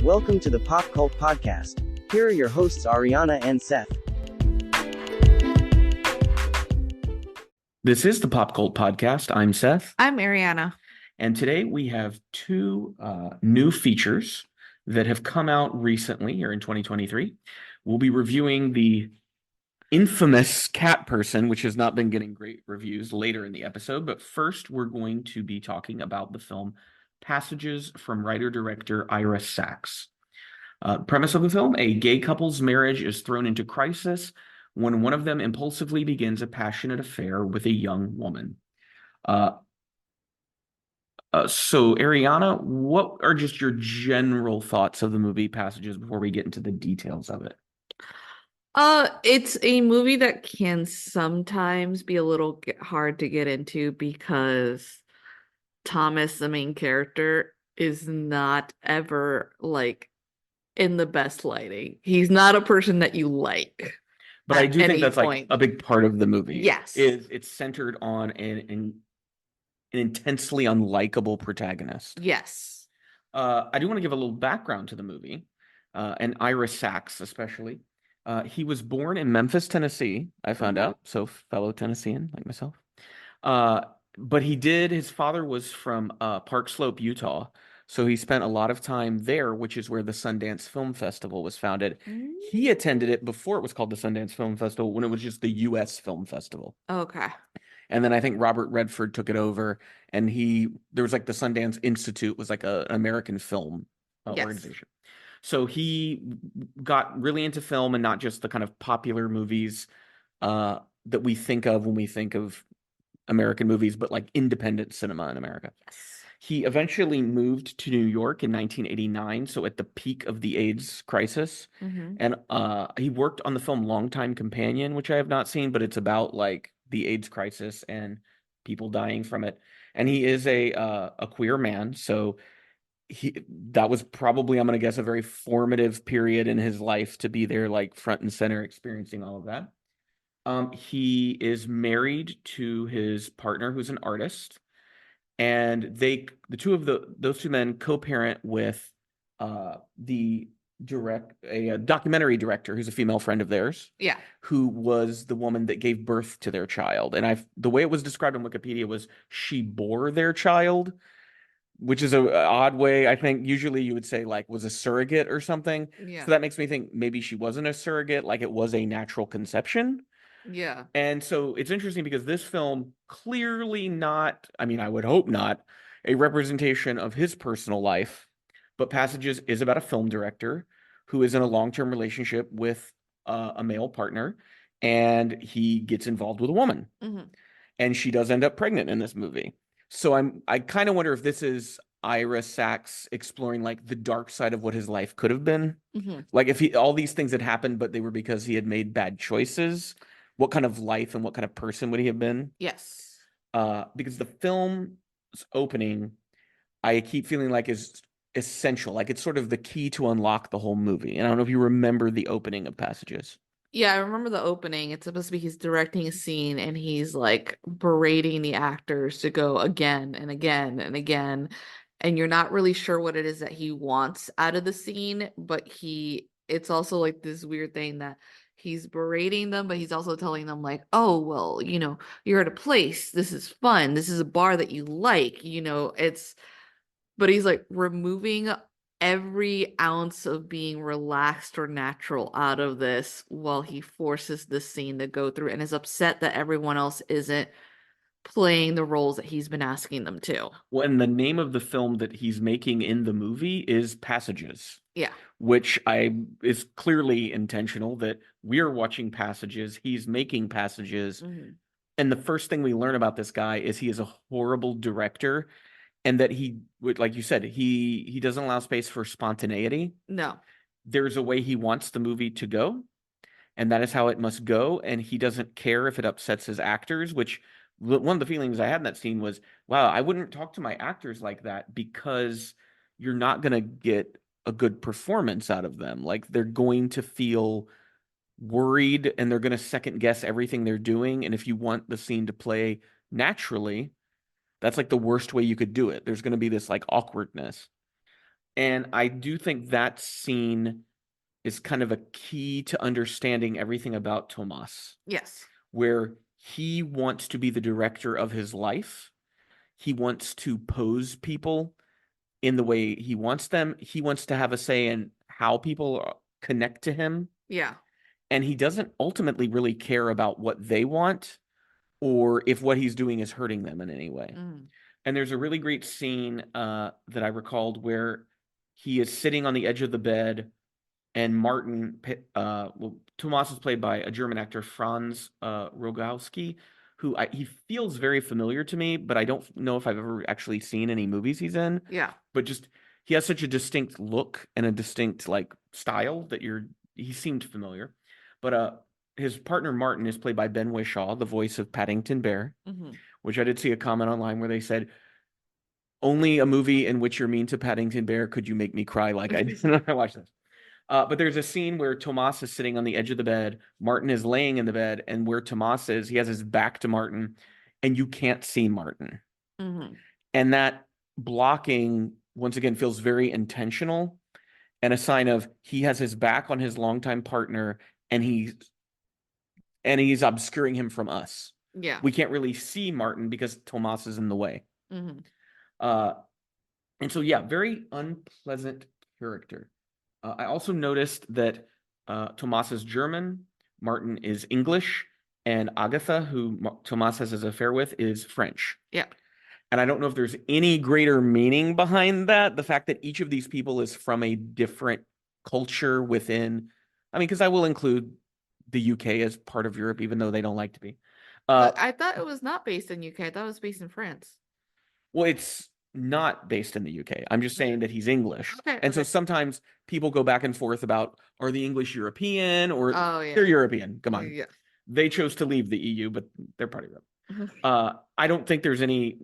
Welcome to the Pop Cult Podcast. Here are your hosts, Ariana and Seth. This is the Pop Cult Podcast. I'm Seth. I'm Ariana. And today we have two new features that have come out recently here in 2023. We'll be reviewing the infamous Cat Person, which has not been getting great reviews, later in the episode. But first, we're going to be talking about the film Passages from writer-director Ira Sachs. Premise of the film: a gay couple's marriage is thrown into crisis when one of them impulsively begins a passionate affair with a young woman. So, Ariana, what are just your general thoughts of the movie Passages before we get into the details of it? It's a movie that can sometimes be a little hard to get into because Thomas, the main character, is not ever like in the best lighting. He's not a person that you like. But I do think that's point. like a big part of the movie. Yes. It's centered on an intensely unlikable protagonist. Yes. I do want to give a little background to the movie, and Ira Sachs especially. He was born in Memphis, Tennessee, I found out, so fellow Tennessean like myself. But his father was from Park Slope, Utah, so he spent a lot of time there, which is where the Sundance Film Festival was founded. He attended it before it was called the Sundance Film Festival, when it was just the U.S. Film Festival. Okay. And then I think Robert Redford took it over, and there was like the Sundance Institute was like an American film organization. So he got really into film, and not just the kind of popular movies that we think of when we think of American movies, but like independent cinema in America. Yes. He eventually moved to New York in 1989, so at the peak of the AIDS crisis. And he worked on the film Longtime Companion, which I have not seen, but it's about like the AIDS crisis and people dying from it. And he is a queer man, so that was probably, I'm going to guess, a very formative period in his life to be there, like front and center, experiencing all of that. He is married to his partner, who's an artist, and those two men co-parent with a documentary director who's a female friend of theirs. Yeah. Who was the woman that gave birth to their child. And the way it was described on Wikipedia was she bore their child, which is an odd way. I think usually you would say like was a surrogate or something. Yeah. So that makes me think maybe she wasn't a surrogate, like it was a natural conception. Yeah. And so it's interesting because this film clearly not, I mean, I would hope not, a representation of his personal life, but Passages is about a film director who is in a long-term relationship with a male partner, and he gets involved with a woman. And she does end up pregnant in this movie. So I kind of wonder if this is Ira Sachs exploring like the dark side of what his life could have been. Like if all these things had happened, but they were because he had made bad choices, what kind of life and what kind of person would he have been? Yes. Because the film's opening, I keep feeling like is essential. Like it's sort of the key to unlock the whole movie. And I don't know if you remember the opening of Passages. Yeah, I remember the opening. It's supposed to be he's directing a scene and he's like berating the actors to go again and again and again. And you're not really sure what it is that he wants out of the scene, but it's also like this weird thing that he's berating them, but he's also telling them like, oh, well, you're at a place. This is fun. This is a bar that you like, but he's like removing every ounce of being relaxed or natural out of this while he forces this scene to go through and is upset that everyone else isn't playing the roles that he's been asking them to. Well, and the name of the film that he's making in the movie is Passages. Yeah. Which is clearly intentional, that we're watching Passages, he's making Passages. And the first thing we learn about this guy is he is a horrible director, and that he would, like you said, he doesn't allow space for spontaneity. No. There's a way he wants the movie to go, and that is how it must go. And he doesn't care if it upsets his actors, which one of the feelings I had in that scene was, wow, I wouldn't talk to my actors like that, because you're not going to get a good performance out of them. Like they're going to feel worried and they're going to second guess everything they're doing. And if you want the scene to play naturally, that's like the worst way you could do it. There's going to be this like awkwardness. And I do think that scene is kind of a key to understanding everything about Tomas, Yes. where he wants to be the director of his life. He wants to pose people in the way he wants them. He wants to have a say in how people connect to him. Yeah. And he doesn't ultimately really care about what they want or if what he's doing is hurting them in any way. Mm. And there's a really great scene that I recalled where he is sitting on the edge of the bed, and Martin, Tomas is played by a German actor, Franz Rogowski, who he feels very familiar to me, but I don't know if I've ever actually seen any movies he's in. Yeah. But just he has such a distinct look and a distinct like style that he seemed familiar. But his partner Martin is played by Ben Whishaw, the voice of Paddington Bear, which I did see a comment online where they said, only a movie in which you're mean to Paddington Bear could you make me cry like I did when I watched this. But there's a scene where Tomas is sitting on the edge of the bed, Martin is laying in the bed, and where Tomas is, he has his back to Martin, and you can't see Martin. And that blocking, once again, feels very intentional and a sign of he has his back on his longtime partner, and he's obscuring him from us. Yeah. We can't really see Martin because Tomas is in the way. And so, yeah, very unpleasant character. I also noticed that Tomas is German, Martin is English, and Agatha, who Tomas has his affair with, is French. Yeah. And I don't know if there's any greater meaning behind that. The fact that each of these people is from a different culture within, I mean, because I will include the UK as part of Europe, even though they don't like to be. But I thought it was not based in UK. I thought it was based in France. Well, it's not based in the UK. I'm just saying that he's English. Okay, and so sometimes people go back and forth about, are the English European or they're European. Come on. Yeah. They chose to leave the EU, but they're part of Europe. I don't think there's any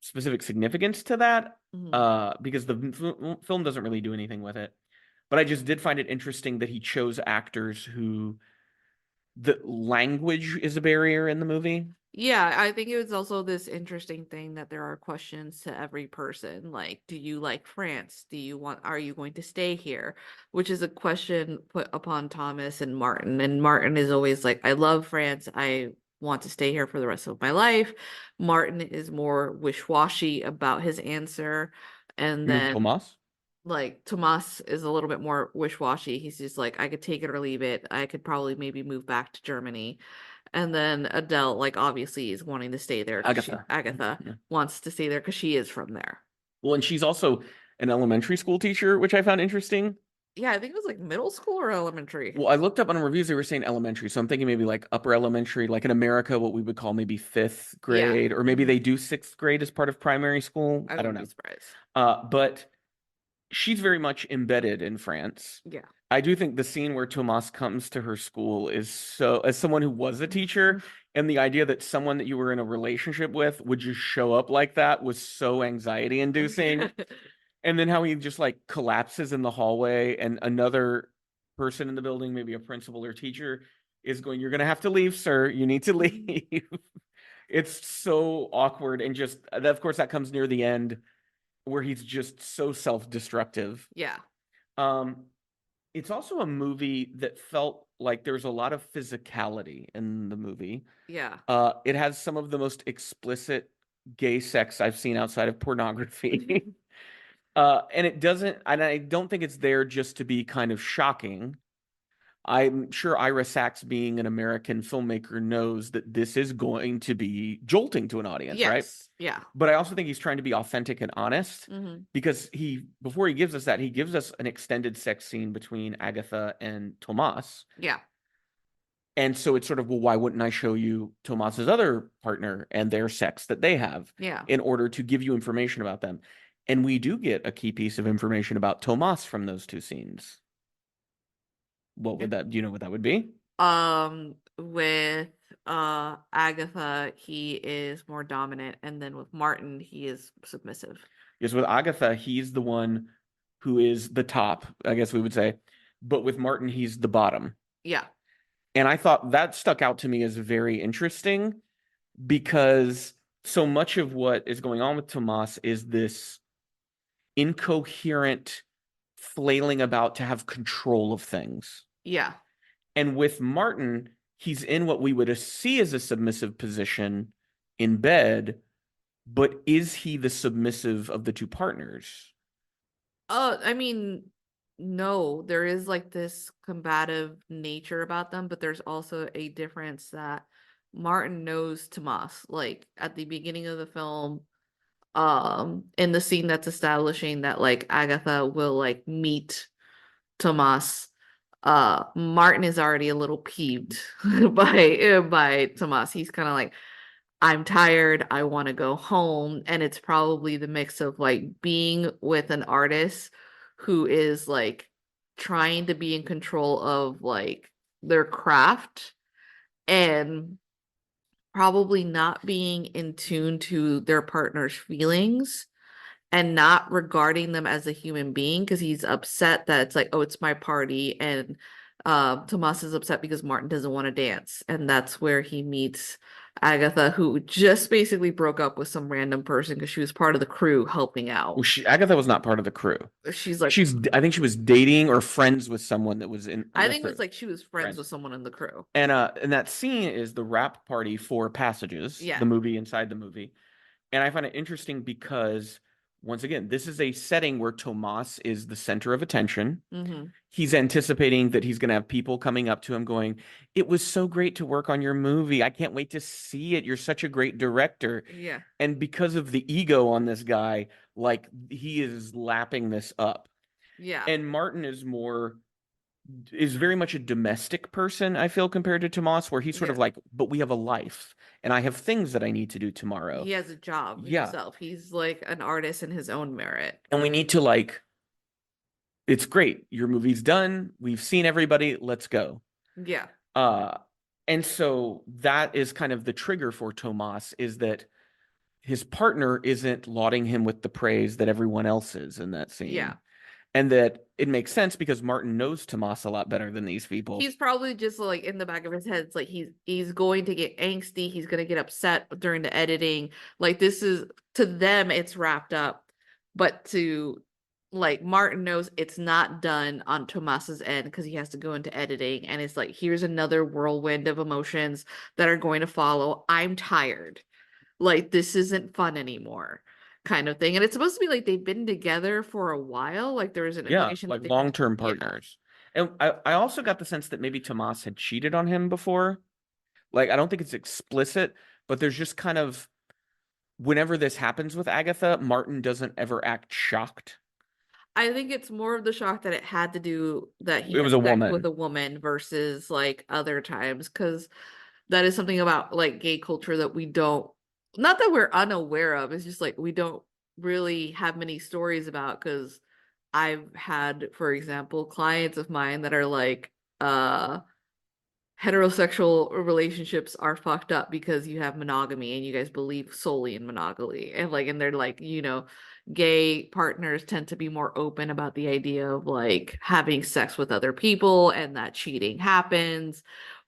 specific significance to that because the film doesn't really do anything with it. But I just did find it interesting that he chose actors who the language is a barrier in the movie. Yeah, I think it was also this interesting thing that there are questions to every person. Like, do you like France? Are you going to stay here? Which is a question put upon Thomas and Martin. And Martin is always like, I love France. I want to stay here for the rest of my life. Martin is more wish-washy about his answer. And then Tomas? Like Tomas is a little bit more wish-washy. He's just like, I could take it or leave it. I could probably maybe move back to Germany. And then Adele, like, obviously is wanting to stay there. Agatha wants to stay there because she is from there. Well, and she's also an elementary school teacher, which I found interesting. Yeah, I think it was like middle school or elementary. Well, I looked up on reviews, they were saying elementary. So I'm thinking maybe like upper elementary, like in America, what we would call maybe 5th grade, or maybe they do 6th grade as part of primary school. I don't know. Be surprised. But she's very much embedded in France. Yeah. I do think the scene where Tomas comes to her school is so, as someone who was a teacher, and the idea that someone that you were in a relationship with would just show up like that was so anxiety inducing. And then how he just like collapses in the hallway, and another person in the building, maybe a principal or teacher, is going, "You're going to have to leave, sir. You need to leave." It's so awkward. And just, of course, that comes near the end where he's just so self-destructive. Yeah. It's also a movie that felt like there's a lot of physicality in the movie. Yeah. It has some of the most explicit gay sex I've seen outside of pornography. And I don't think it's there just to be kind of shocking. I'm sure Ira Sachs, being an American filmmaker, knows that this is going to be jolting to an audience, right? Yeah. But I also think he's trying to be authentic and honest because before he gives us that, he gives us an extended sex scene between Agatha and Tomas. Yeah. And so it's sort of, well, why wouldn't I show you Tomas's other partner and their sex that they have in order to give you information about them? And we do get a key piece of information about Tomas from those two scenes. What would that, do you know what that would be? With Agatha, he is more dominant, and then with Martin, he is submissive. Yes, with Agatha, he's the one who is the top, I guess we would say. But with Martin, he's the bottom. Yeah. And I thought that stuck out to me as very interesting because so much of what is going on with Tomas is this incoherent flailing about to have control of things. Yeah. And with Martin, he's in what we would see as a submissive position in bed, but is he the submissive of the two partners? I mean, no, there is like this combative nature about them, but there's also a difference that Martin knows Tomas. Like at the beginning of the film, in the scene that's establishing that like Agatha will like meet Tomas, Martin is already a little peeved by Tomas. He's kind of like, I'm tired, I want to go home. And it's probably the mix of like being with an artist who is like trying to be in control of like their craft and probably not being in tune to their partner's feelings and not regarding them as a human being because he's upset that it's like, oh, it's my party. And Tomas is upset because Martin doesn't want to dance. And that's where he meets Agatha, who just basically broke up with some random person because she was part of the crew helping out. Well, Agatha was not part of the crew. She's like, I think she was dating or friends with someone that was in I the think it was crew. like she was friends with someone in the crew. And that scene is the wrap party for Passages, Yeah. the movie inside the movie. And I find it interesting because, once again, this is a setting where Tomas is the center of attention. Mm-hmm. He's anticipating that he's going to have people coming up to him going, "It was so great to work on your movie. I can't wait to see it. You're such a great director." Yeah. And because of the ego on this guy, like he is lapping this up. Yeah. And Martin is very much a domestic person, I feel, compared to Tomas, where he's sort of like, but we have a life and I have things that I need to do tomorrow. He has a job himself. He's like an artist in his own merit. And we need to like, it's great. Your movie's done. We've seen everybody. Let's go. Yeah. And so that is kind of the trigger for Tomas, is that his partner isn't lauding him with the praise that everyone else is in that scene. Yeah. And that it makes sense because Martin knows Tomas a lot better than these people. He's probably just like in the back of his head, it's like he's going to get angsty, he's gonna get upset during the editing. Like this is, to them it's wrapped up, but to like Martin knows it's not done on Tomas's end because he has to go into editing, and it's like, here's another whirlwind of emotions that are going to follow. I'm tired. Like this isn't fun anymore, kind of thing. And it's supposed to be like they've been together for a while. Like there was an indication like that long-term partners. And I also got the sense that maybe Tomas had cheated on him before. Like I don't think it's explicit, but there's just kind of, whenever this happens with Agatha, Martin doesn't ever act shocked. I think it's more of the shock that it had to do that he It was a woman with a woman versus like other times, because that is something about like gay culture that we don't, not that we're unaware of, it's just like we don't really have many stories about. Because I've had, for example, clients of mine that are like heterosexual relationships are fucked up because you have monogamy and you guys believe solely in monogamy, and like, and they're like, gay partners tend to be more open about the idea of like having sex with other people and that cheating happens,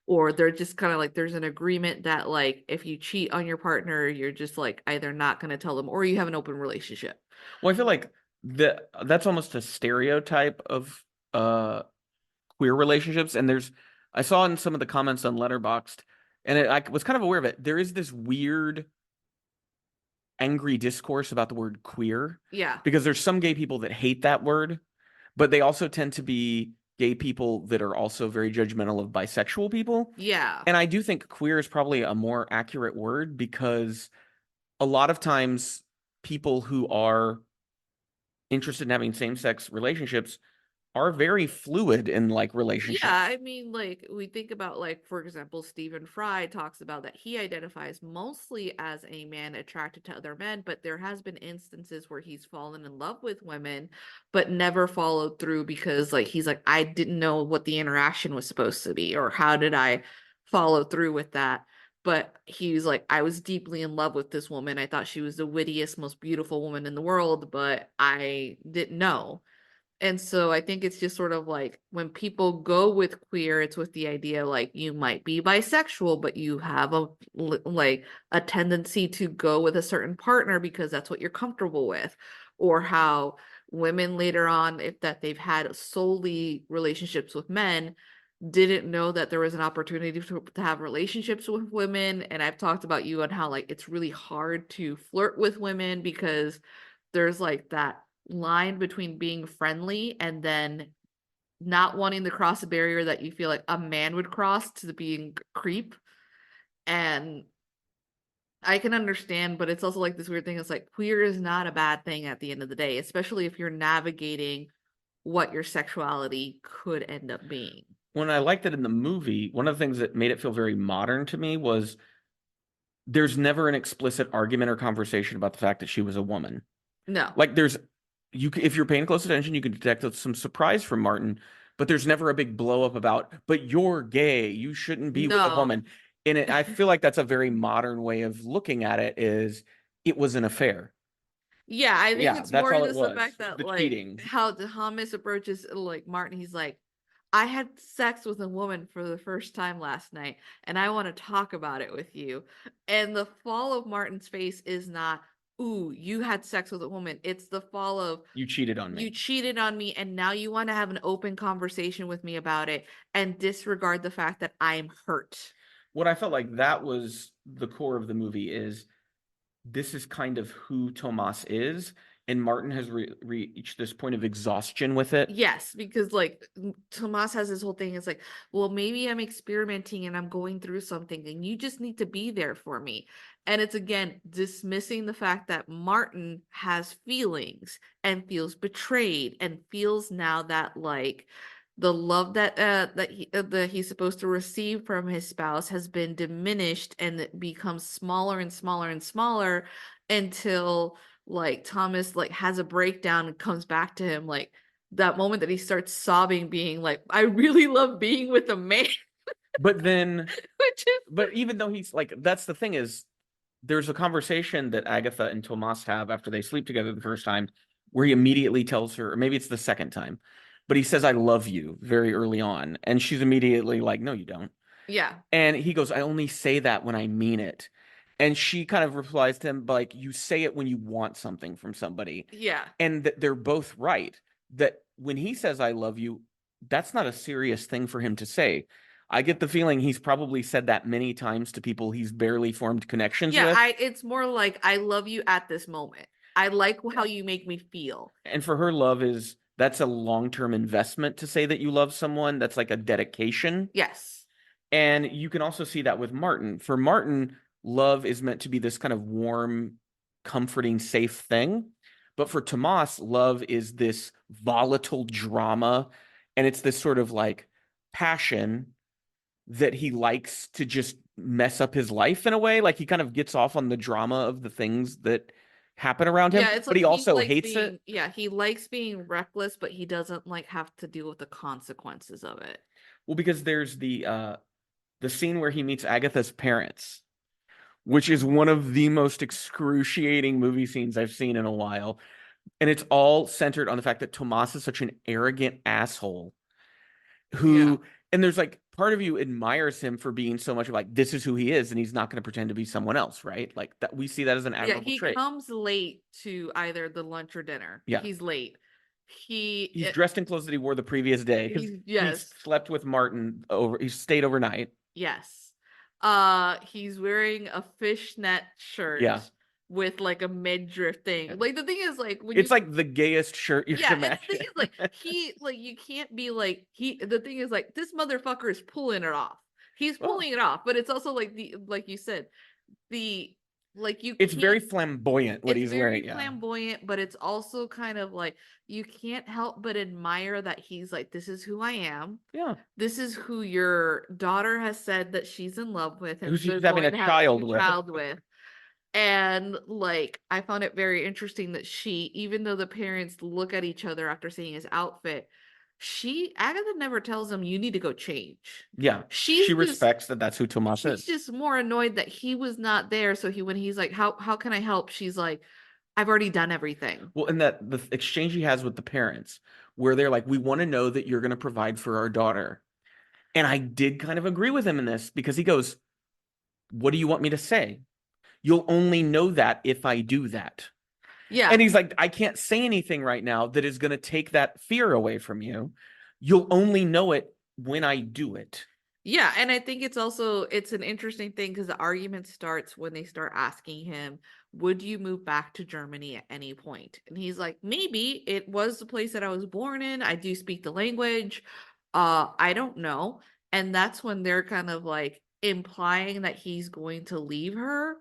or they're just kind of like, there's an agreement that like if you cheat on your partner, you're just like either not going to tell them or you have an open relationship. Well, I feel like that's almost a stereotype of queer relationships. And I saw in some of the comments on Letterboxd, and I was kind of aware of it. There is this weird angry discourse about the word queer. Yeah. Because there's some gay people that hate that word, but they also tend to be gay people that are also very judgmental of bisexual people. Yeah. And I do think queer is probably a more accurate word, because a lot of times people who are interested in having same-sex relationships are very fluid in like relationships. Yeah, I mean, like we think about, like, for example, Stephen Fry talks about that he identifies mostly as a man attracted to other men, but there has been instances where he's fallen in love with women but never followed through because like he's like, I didn't know what the interaction was supposed to be, or how did I follow through with that. But he's like, I was deeply in love with this woman. I thought she was the wittiest, most beautiful woman in the world, but I didn't know. And so I think it's just sort of like when people go with queer, it's with the idea like you might be bisexual, but you have a tendency to go with a certain partner because that's what you're comfortable with. or how women later on, if that they've had solely relationships with men, didn't know that there was an opportunity to have relationships with women. And I've talked about you and how like it's really hard to flirt with women because there's like that line between being friendly and then not wanting to cross a barrier that you feel like a man would cross to being creep. And I can understand, but it's also like this weird thing. It's like queer is not a bad thing at the end of the day, especially if you're navigating what your sexuality could end up being. When I liked it in the movie, one of the things that made it feel very modern to me was there's never an explicit argument or conversation about the fact that she was a woman. No. Like if you're paying close attention, you can detect some surprise from Martin, but there's never a big blow up about, but you're gay, you shouldn't be with a woman. And I feel like that's a very modern way of looking at it, is it was an affair. Yeah, I think it's more just the fact that the like cheating. how Thomas approaches like Martin, he's like, I had sex with a woman for the first time last night, and I want to talk about it with you. And the fall of Martin's face is not, ooh, you had sex with a woman. It's the fall of, you cheated on me. You cheated on me, and now you want to have an open conversation with me about it and disregard the fact that I'm hurt. What I felt like that was the core of the movie is this is kind of who Tomas is, and Martin has reached this point of exhaustion with it. Yes, because like Tomas has this whole thing. It's like, well, maybe I'm experimenting and I'm going through something, and you just need to be there for me. And it's again dismissing the fact that Martin has feelings and feels betrayed and feels now that like the love that he's supposed to receive from his spouse has been diminished, and it becomes smaller and smaller and smaller until like Thomas like has a breakdown and comes back to him, like that moment that he starts sobbing, being like, I really love being with a man. But then but even though he's like, that's the thing, is there's a conversation that Agatha and Tomas have after they sleep together the first time where he immediately tells her, or maybe it's the second time, but he says, I love you, very early on. And she's immediately like, no, you don't. Yeah. And he goes, I only say that when I mean it. And she kind of replies to him, like, you say it when you want something from somebody. Yeah. And they're both right. That when he says, I love you, that's not a serious thing for him to say. I get the feeling he's probably said that many times to people he's barely formed connections with. Yeah, it's more like, I love you at this moment. I like how you make me feel. And for her, love that's a long-term investment to say that you love someone. That's like a dedication. Yes. And you can also see that with Martin. For Martin, love is meant to be this kind of warm, comforting, safe thing. But for Tomas, love is this volatile drama. And it's this sort of like passion that he likes to just mess up his life in a way. Like he kind of gets off on the drama of the things that happen around him. Yeah, it's but like he also hates it. Yeah, he likes being reckless, but he doesn't like have to deal with the consequences of it. Well, because there's the scene where he meets Agatha's parents, which is one of the most excruciating movie scenes I've seen in a while. And it's all centered on the fact that Tomas is such an arrogant asshole who, and there's like part of you admires him for being so much like, this is who he is, and he's not going to pretend to be someone else, right? Like that, we see that as an admirable trait. He comes late to either the lunch or dinner. Yeah. He's late. He's dressed in clothes that he wore the previous day because he slept with Martin he stayed overnight. Yes. He's wearing a fishnet shirt. Yeah. With like a midriff thing. Like the thing is like when it's like the gayest shirt you can imagine. The thing is like you can't be like the thing is like this motherfucker is pulling it off. He's pulling it off, but it's also like like you said, it's very flamboyant what he's wearing. It's flamboyant, but it's also kind of like you can't help but admire that he's like, this is who I am. Yeah. This is who your daughter has said that she's in love with and who she's having a child with. And like I found it very interesting that even though the parents look at each other after seeing his outfit, Agatha never tells him you need to go change. Yeah. She respects that that's who Tomas is. She's just more annoyed that he was not there. So when he's like, how can I help? She's like, I've already done everything. Well, and that the exchange he has with the parents, where they're like, we want to know that you're going to provide for our daughter. And I did kind of agree with him in this because he goes, what do you want me to say? You'll only know that if I do that. Yeah. And he's like, I can't say anything right now that is going to take that fear away from you. You'll only know it when I do it. Yeah, and I think it's an interesting thing because the argument starts when they start asking him, would you move back to Germany at any point? And he's like, maybe. It was the place that I was born in. I do speak the language. I don't know. And that's when they're kind of like implying that he's going to leave her,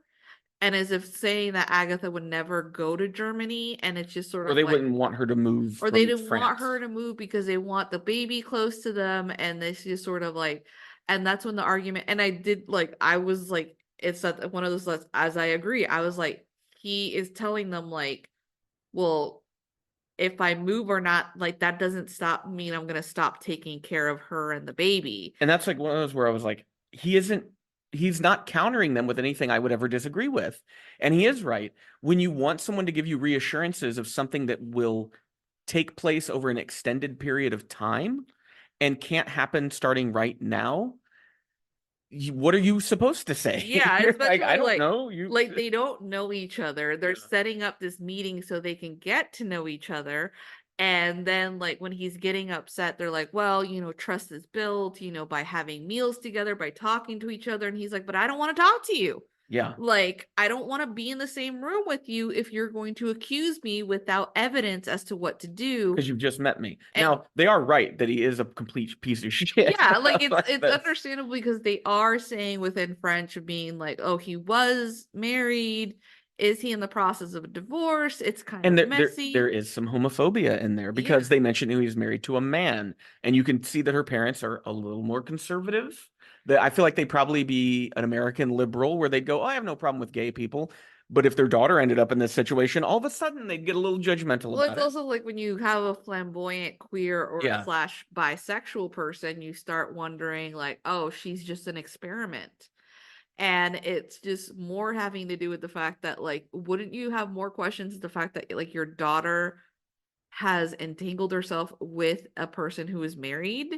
and as if saying that Agatha would never go to Germany, and it's just sort Or of they like, wouldn't want her to move or they from didn't want France. her to move because they want the baby close to them, and this just sort of like, and that's when the argument, and I was like, it's that one of those, as I agree, I was like, he is telling them like, well, if I move or not, like that doesn't mean I'm gonna stop taking care of her and the baby. And that's like one of those where I was like, he's not countering them with anything I would ever disagree with. And he is right. When you want someone to give you reassurances of something that will take place over an extended period of time and can't happen starting right now, what are you supposed to say? Yeah, You're especially I don't like know. like they don't know each other. They're Yeah. setting up this meeting so they can get to know each other. And then like when he's getting upset, they're like, well, trust is built, by having meals together, by talking to each other. And he's like, but I don't want to talk to you. Yeah. Like, I don't want to be in the same room with you if you're going to accuse me without evidence as to what to do. Because you've just met me. And Now, they are right that he is a complete piece of shit. yeah, like it's Like this. understandable because they are saying within French of being like, oh, he was married. Is he in the process of a divorce? It's kind And of there messy. is some homophobia in there because Yeah. they mentioned he was married to a man, and you can see that her parents are a little more conservative. That I feel like they'd probably be an American liberal where they'd go, "Oh, I have no problem with gay people," but if their daughter ended up in this situation, all of a sudden they'd get a little judgmental Well, about it's it. also like when you have a flamboyant queer or Yeah. slash bisexual person, you start wondering like, oh, she's just an experiment. And it's just more having to do with the fact that like, wouldn't you have more questions? The fact that like your daughter has entangled herself with a person who is married,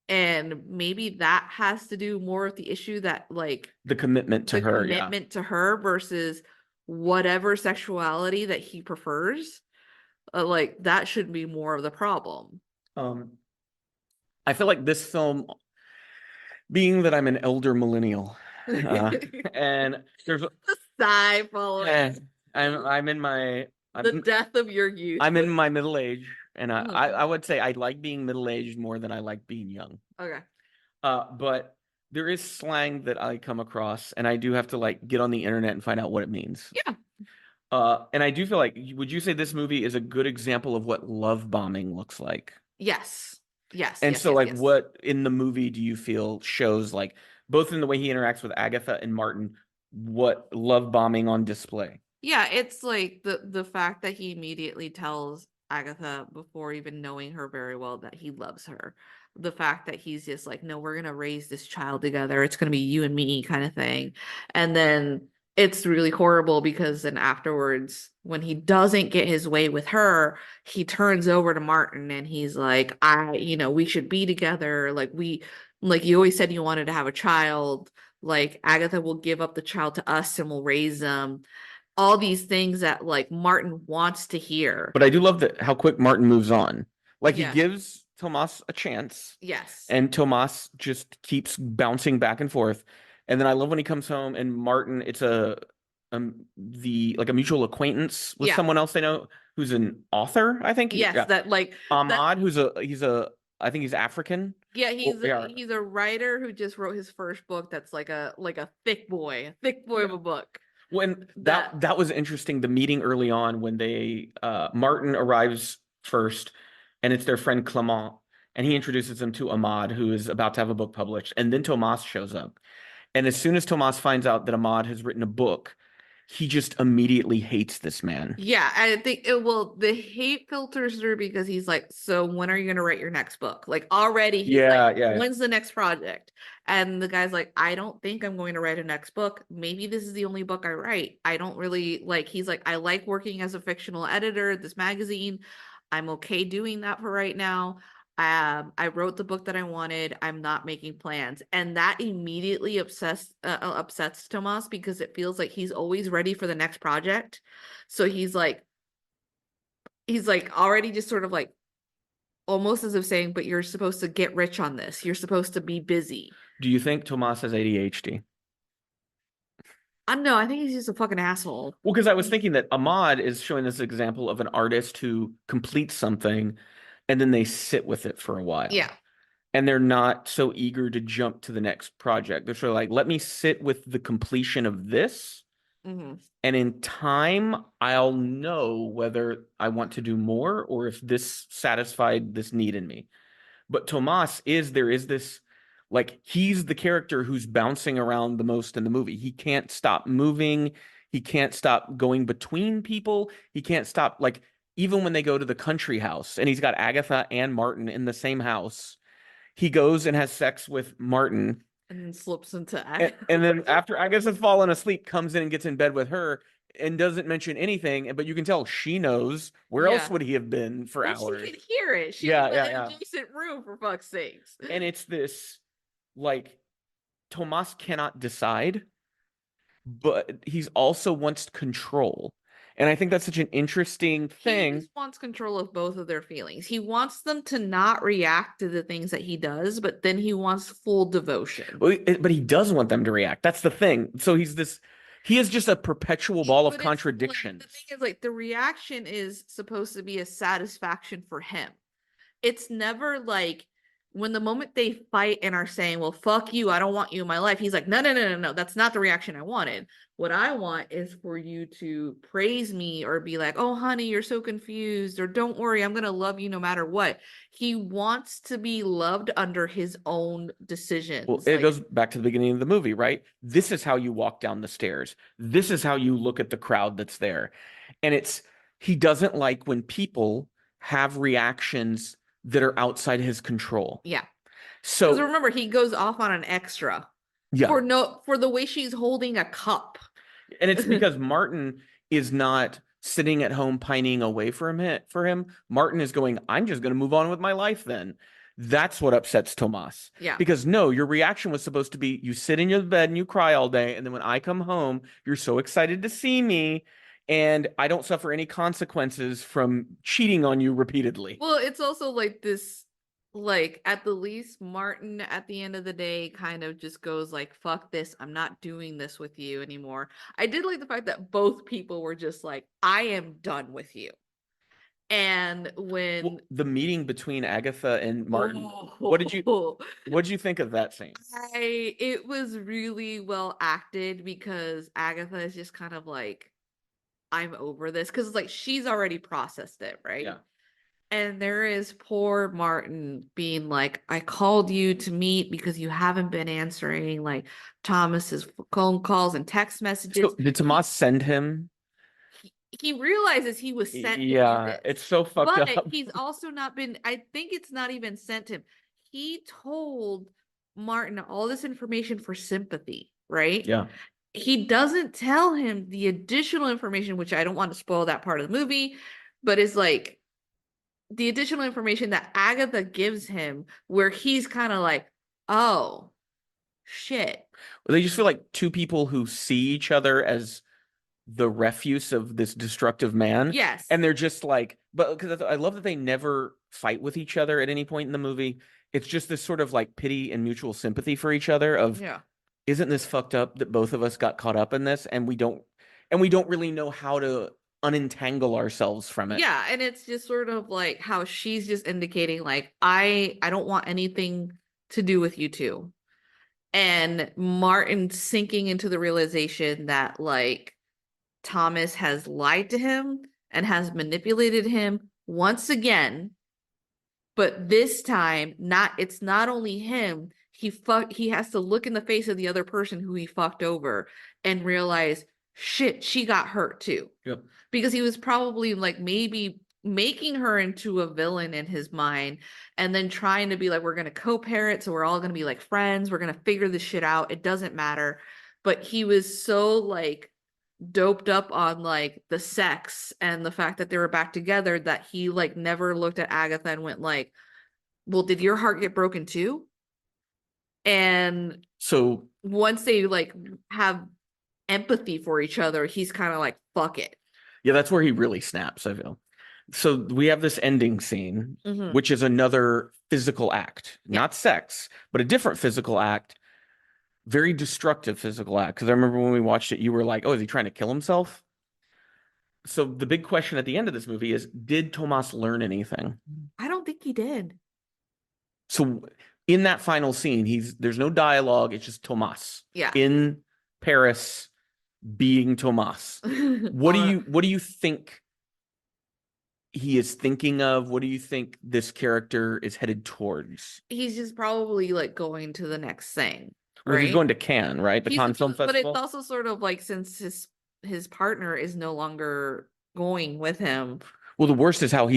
and maybe that has to do more with the issue that like The commitment to the her, yeah. commitment to her versus whatever sexuality that he prefers. Like that should be more of the problem. I feel like this film, being that I'm an elder millennial, and there's The sigh following I'm in my the death of your youth. I'm in my middle age, and Oh, I would say I like being middle aged more than I like being young. okay. But there is slang that I come across, and I do have to like get on the internet and find out what it means. Yeah. And I do feel like, would you say this movie is a good example of what love bombing looks like? Yes. Yes. And yes, so, yes, like, yes. what in the movie do you feel shows, like, both in the way he interacts with Agatha and Martin, what love bombing on display? Yeah, it's like the fact that he immediately tells Agatha before even knowing her very well that he loves her. The fact that he's just like, no, we're gonna raise this child together. It's gonna be you and me kind of thing. And then it's really horrible because then afterwards, when he doesn't get his way with her, he turns over to Martin and he's like, we should be together. Like you always said you wanted to have a child. Like Agatha will give up the child to us and we'll raise them, all these things that like Martin wants to hear. But I do love that how quick Martin moves on. Like, Yeah. he gives Tomas a chance. Yes. And Tomas just keeps bouncing back and forth. And then I love when he comes home and Martin, it's a mutual acquaintance with Yeah. someone else they know who's an author, I think. Yes, Yeah. that like Ahmad, I think he's African. yeah, Yeah. he's a writer who just wrote his first book that's like a thick boy of a book. When that was interesting, the meeting early on when they Martin arrives first, and it's their friend Clement, and he introduces them to Ahmad, who is about to have a book published, and then Tomas shows up. And as soon as Tomas finds out that Ahmad has written a book, he just immediately hates this man. Yeah, I think the hate filters through because he's like, so when are you going to write your next book? Like already he's like, when's the next project? And the guy's like, I don't think I'm going to write a next book. Maybe this is the only book I write. I don't really like, he's like, I like working as a fictional editor at this magazine. I'm okay doing that for right now. I wrote the book that I wanted. I'm not making plans. And that immediately upsets Tomas because it feels like he's always ready for the next project. So he's like, he's like already just sort of like almost as if saying, but you're supposed to get rich on this. You're supposed to be busy. Do you think Tomas has ADHD? I don't know. I think he's just a fucking asshole. Well, because I was thinking that Ahmad is showing this example of an artist who completes something and then they sit with it for a while. Yeah. And they're not so eager to jump to the next project. They're sort of like, let me sit with the completion of this. Mm-hmm. And in time, I'll know whether I want to do more or if this satisfied this need in me. But Tomas there is this, like, he's the character who's bouncing around the most in the movie. He can't stop moving. He can't stop going between people. He can't stop, like, even when they go to the country house and he's got Agatha and Martin in the same house, he goes and has sex with Martin. And then slips into Agatha. And then after Agatha's fallen asleep, comes in and gets in bed with her and doesn't mention anything, but you can tell she knows. Where else would he have been for hours? She can hear it. She's in an adjacent room, for fuck's sakes. And it's this, like, Tomas cannot decide, but he's also wants control. And I think that's such an interesting thing. He just wants control of both of their feelings. He wants them to not react to the things that he does, but then he wants full devotion. But he does want them to react. That's the thing. So he is just a perpetual ball of contradictions. Like, the thing is, like, the reaction is supposed to be a satisfaction for him. It's never like when the moment they fight and are saying, well, fuck you, I don't want you in my life. He's like, no, that's not the reaction I wanted. What I want is for you to praise me or be like, oh, honey, you're so confused, or don't worry, I'm going to love you no matter what. He wants to be loved under his own decisions. Well, it goes back to the beginning of the movie, right? This is how you walk down the stairs. This is how you look at the crowd that's there. And he doesn't like when people have reactions that are outside his control. Yeah. So because remember, he goes off on an extra. Yeah. For the way she's holding a cup. And it's because Martin is not sitting at home pining away for him. Martin is going, I'm just going to move on with my life then. That's what upsets Tomas. Yeah. Because no, your reaction was supposed to be you sit in your bed and you cry all day. And then when I come home, you're so excited to see me. And I don't suffer any consequences from cheating on you repeatedly. Well, it's also like this, like, at the least, Martin at the end of the day kind of just goes like, fuck this, I'm not doing this with you anymore. I did like the fact that both people were just like, I am done with you. And when the meeting between Agatha and Martin, what did you think of that scene? It was really well acted because Agatha is just kind of like, I'm over this, because like she's already processed it, right? Yeah. And there is poor Martin being like, I called you to meet because you haven't been answering like Thomas's phone calls and text messages. So did Tomas send him? He realizes he was sent. Yeah, it's so fucked up. But he's also not been, I think it's not even sent him. He told Martin all this information for sympathy, right? Yeah. He doesn't tell him the additional information, which I don't want to spoil that part of the movie, but is like the additional information that Agatha gives him, where he's kind of like, oh, shit. Well, they just feel like two people who see each other as the refuse of this destructive man. Yes. And they're just like, but because I love that they never fight with each other at any point in the movie. It's just this sort of like pity and mutual sympathy for each other of, isn't this fucked up that both of us got caught up in this and we don't really know how to unentangle ourselves from it. Yeah, and it's just sort of like how she's just indicating like, I don't want anything to do with you two. And Martin sinking into the realization that like Thomas has lied to him and has manipulated him once again, but this time it's not only him. He has to look in the face of the other person who he fucked over and realize, shit, she got hurt too. Yep. Because he was probably like maybe making her into a villain in his mind and then trying to be like, we're going to co-parent, so we're all going to be like friends, we're going to figure this shit out, it doesn't matter. But he was so like doped up on like the sex and the fact that they were back together that he like never looked at Agatha and went like, well, did your heart get broken too? And so once they like have empathy for each other, he's kind of like, fuck it. Yeah, that's where he really snaps, I feel. So we have this ending scene, which is another physical act, not sex, but a different physical act, very destructive physical act. Because I remember when we watched it, you were like, "Oh, is he trying to kill himself?" So the big question at the end of this movie is, did Tomas learn anything? I don't think he did. So in that final scene, there's no dialogue, it's just Tomas. Yeah. In Paris being Tomas. What do you think he is thinking of? What do you think this character is headed towards? He's just probably like going to the next thing. Well, he's going to Cannes, right? The Cannes Film Festival. But it's also sort of like, since his partner is no longer going with him. Well, the worst is how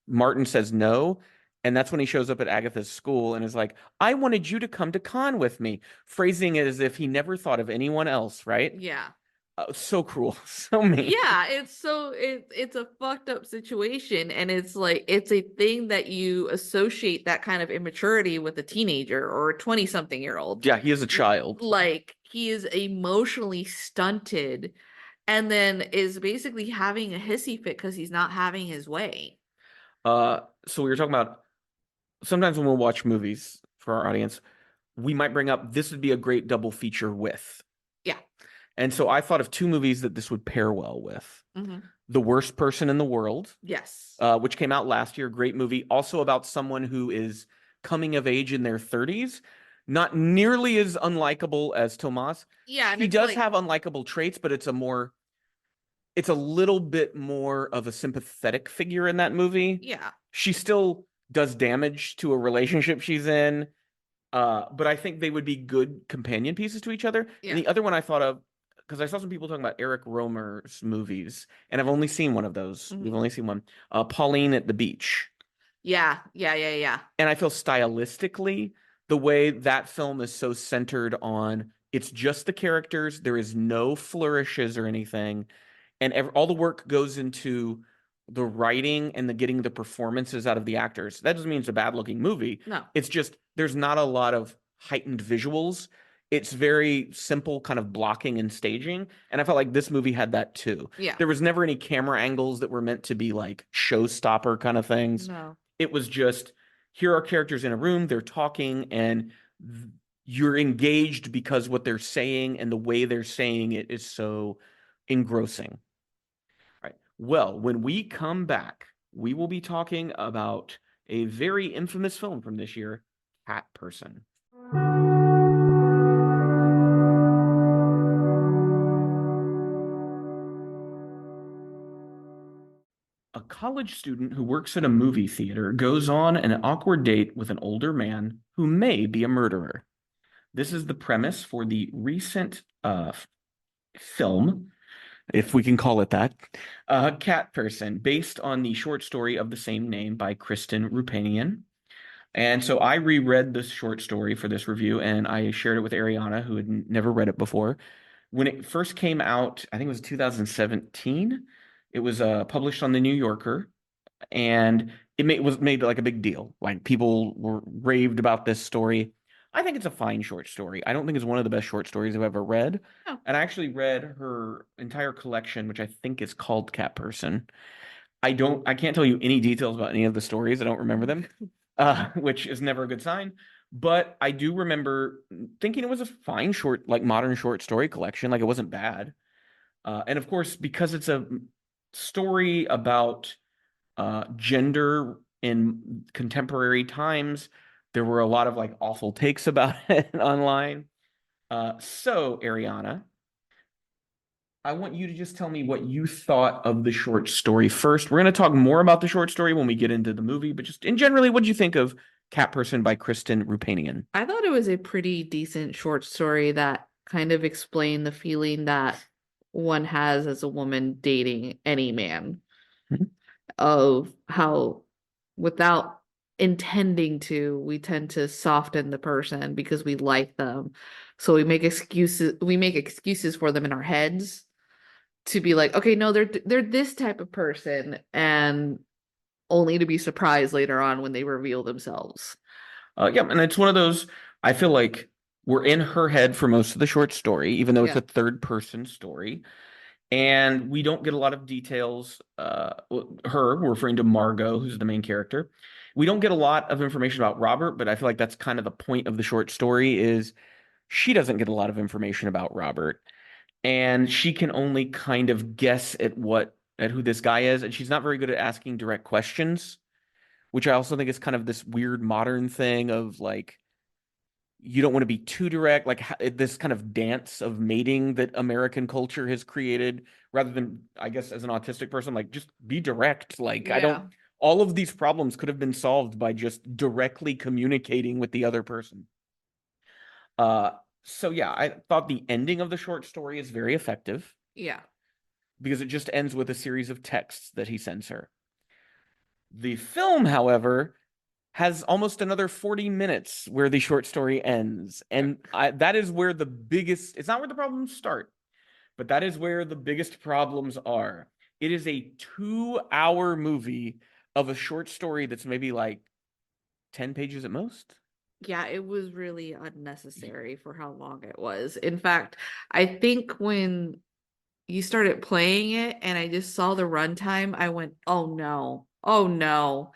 Martin says no, and that's when he shows up at Agatha's school and is like, "I wanted you to come to Cannes with me," phrasing it as if he never thought of anyone else, right? Yeah. So cruel, so mean. Yeah, it's a fucked up situation, and it's like, it's a thing that you associate that kind of immaturity with a teenager or a 20-something-year-old. Yeah, he is a child. Like, he is emotionally stunted, and then is basically having a hissy fit because he's not having his way. So we were talking about, sometimes when we'll watch movies for our audience, we might bring up this would be a great double feature with. Yeah. And so I thought of two movies that this would pair well with. The Worst Person in the World. Yes. Which came out last year. Great movie. Also about someone who is coming of age in their 30s. Not nearly as unlikable as Tomas. Yeah. He does have unlikable traits, but it's a little bit more of a sympathetic figure in that movie. Yeah. She still does damage to a relationship she's in. But I think they would be good companion pieces to each other. Yeah. And the other one I thought of, because I saw some people talking about Eric Romer's movies, and I've only seen one of those. We've only seen one. Pauline at the Beach. Yeah. And I feel stylistically, the way that film is so centered on, it's just the characters. There is no flourishes or anything. And all the work goes into the writing and getting the performances out of the actors. That doesn't mean it's a bad looking movie. No. It's just, there's not a lot of heightened visuals. It's very simple kind of blocking and staging. And I felt like this movie had that too. Yeah. There was never any camera angles that were meant to be like showstopper kind of things. No. It was just, here are characters in a room, they're talking, and you're engaged because what they're saying and the way they're saying it is so engrossing. All right. Well, when we come back, we will be talking about a very infamous film from this year, Cat Person. A college student who works at a movie theater goes on an awkward date with an older man who may be a murderer. This is the premise for the recent film, if we can call it that, Cat Person, based on the short story of the same name by Kristen Rupanian. And so I reread this short story for this review, and I shared it with Ariana, who had never read it before. When it first came out, I think it was 2017. It was published on The New Yorker, and was made like a big deal. Like, people were raved about this story. I think it's a fine short story. I don't think it's one of the best short stories I've ever read. Oh. And I actually read her entire collection, which I think is called Cat Person. I can't tell you any details about any of the stories. I don't remember them, which is never a good sign. But I do remember thinking it was a fine short, like modern short story collection. Like, it wasn't bad. And of course, because it's a story about gender in contemporary times, there were a lot of like awful takes about it online. So Ariana, I want you to just tell me what you thought of the short story first. We're going to talk more about the short story when we get into the movie, but just in generally, what do you think of Cat Person by Kristen Rupanian? I thought it was a pretty decent short story that kind of explained the feeling that one has as a woman dating any man, of how, without intending to, we tend to soften the person because we like them. So we make excuses for them in our heads to be like, okay, no, they're this type of person, and only to be surprised later on when they reveal themselves. Yeah, and it's one of those, I feel like we're in her head for most of the short story, even though it's a third person story. And we don't get a lot of details. We're referring to Margot, who's the main character. We don't get a lot of information about Robert, but I feel like that's kind of the point of the short story is she doesn't get a lot of information about Robert. And she can only kind of guess at who this guy is, and she's not very good at asking direct questions, which I also think is kind of this weird modern thing of like you don't want to be too direct, like this kind of dance of mating that American culture has created, rather than, I guess, as an autistic person, like just be direct. Like I don't, Yeah. all of these problems could have been solved by just directly communicating with the other person. Uh, so yeah, I thought the ending of the short story is very effective Yeah. because it just ends with a series of texts that he sends her. The film, however, has almost another 40 minutes where the short story ends. And that is where the biggest, it's not where the problems start, but that is where the biggest problems are. It is a 2-hour movie of a short story that's maybe like 10 pages at most. Yeah, it was really unnecessary for how long it was. In fact, I think when you started playing it and I just saw the runtime, I went, oh no, oh no.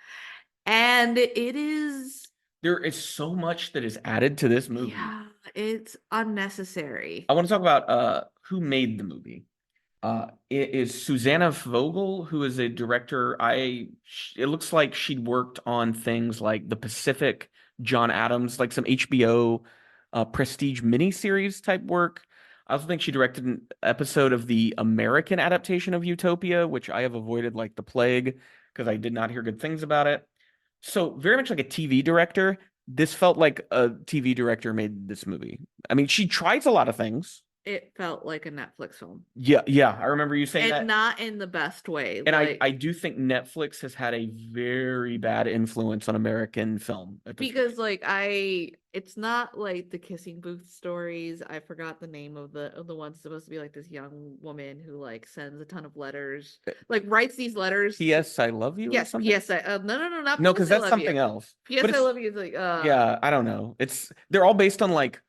And it is, There is so much that is added to this movie. yeah, it's unnecessary. I want to talk about who made the movie. It is Susanna Vogel, who is a director. It looks like she'd worked on things like The Pacific, John Adams, like some HBO prestige miniseries type work. I also think she directed an episode of the American adaptation of Utopia, which I have avoided like the plague because I did not hear good things about it. So very much like a TV director. This felt like a TV director made this movie. I mean, she tries a lot of things. It felt like a Netflix film. Yeah, I remember you saying that. And not in the best way. And like, I do think Netflix has had a very bad influence on American film at this because point. it's not like the kissing booth stories. I forgot the name of the ones supposed to be like this young woman who like sends a ton of letters, like writes these letters. P.S. I love you or Yes, something? P.S. No, not No, P.S. because I that's love something you. else. P.S. But I it's, love you is like yeah, I don't know. They're all based on like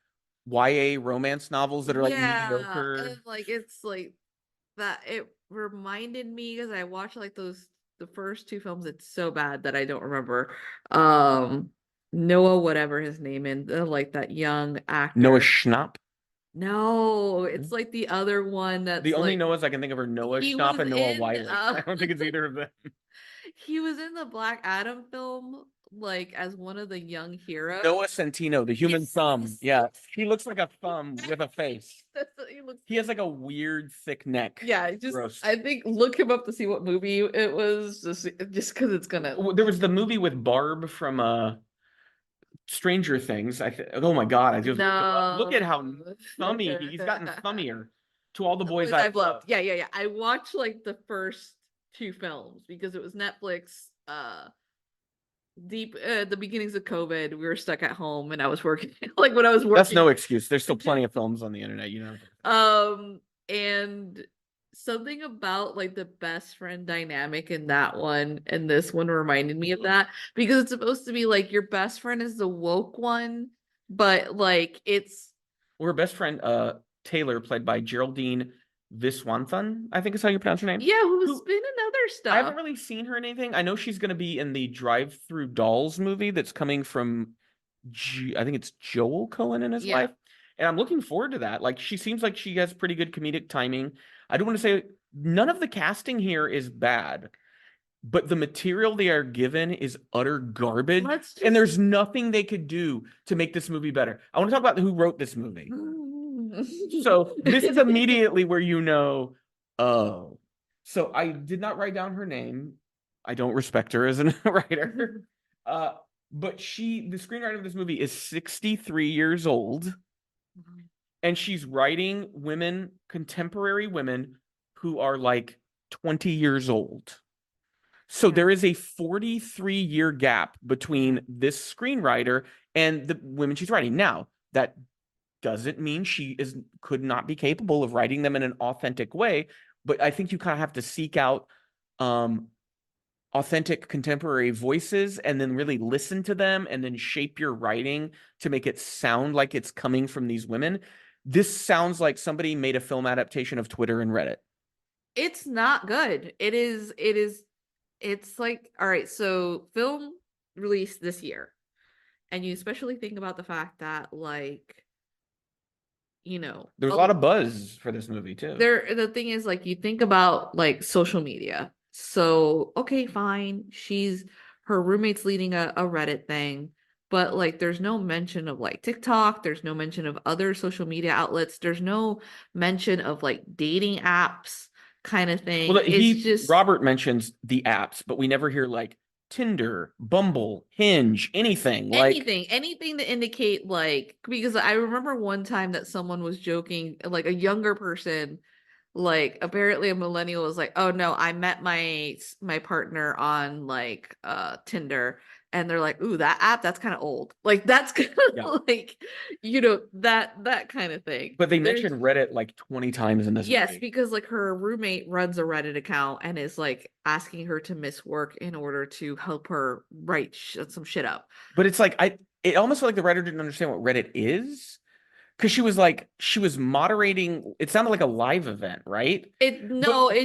YA romance novels that are like yeah, mediocre. and like it's like that. It reminded me because I watched like the first two films. It's so bad that I don't remember. Noah, whatever his name is, like that young Noah actor. Schnapp. No, it's like the other one The that's only like Noahs I can think of are Noah he Schnapp was and Noah in Wiley. I don't think it's either of them. he was in the Black Adam film like as one of the young heroes. Noah Centino, the human Yes, thumb. yes. Yeah, he looks like a thumb with a face. He looks. He has like a weird thick neck. Yeah, just Gross. I think look him up to see what movie it was, just because it's gonna. There was the movie with Barb from Stranger Things. Oh my God, I just look at how No. thummy he's gotten thummier. To All the Boys I've I've loved. Loved. Yeah. I watched like the first two films because it was Netflix. The beginnings of COVID, we were stuck at home and I was working like when I was working. That's no excuse. There's still plenty of films on the internet, you know. And something about like the best friend dynamic in that one and this one reminded me of that because it's supposed to be like your best friend is the woke one, but like it's Or her best friend, Taylor, played by Geraldine Viswanthan, I think is how you pronounce her name. yeah, who's been in other stuff. I haven't really seen her in anything. I know she's going to be in the Drive Through Dolls movie that's coming from, I think it's Joel Cohen and his wife. And I'm looking forward to that. Like, she seems like she has pretty good comedic timing. I do want to say none of the casting here is bad, but the material they are given is utter garbage. And there's nothing they could do to make this movie better. I want to talk about who wrote this movie. So this is immediately where you know, oh. So I did not write down her name. I don't respect her as a writer. But the screenwriter of this movie is 63 years old. And she's writing contemporary women who are like 20 years old. So there is a 43-year gap between this screenwriter and the women she's writing. Now, that doesn't mean could not be capable of writing them in an authentic way, but I think you kind of have to seek out authentic contemporary voices and then really listen to them and then shape your writing to make it sound like it's coming from these women. This sounds like somebody made a film adaptation of Twitter and Reddit. It's not good. It's like, all right, so film released this year. And you especially think about the fact that, like, There's a lot of buzz for this movie too. the thing is, like, you think about like social media. So, okay, fine. Her roommate's leading a Reddit thing, but like there's no mention of like TikTok, there's no mention of other social media outlets, there's no mention of like dating apps kind of thing. Well, It's just Robert mentions the apps, but we never hear like Tinder, Bumble, Hinge, anything. anything to indicate, like, because I remember one time that someone was joking, like a younger person, like apparently a millennial, was like, oh no, I met my partner on like Tinder, and they're like, ooh, that app, that's kind of old, like that's kind Yeah. of like that kind of thing. But they mentioned Reddit like 20 times in this Yes, movie. because like her roommate runs a Reddit account and is like asking her to miss work in order to help her write some shit up. But it's like it almost felt like the writer didn't understand what Reddit is. Because she was moderating, it sounded like a live event, right? It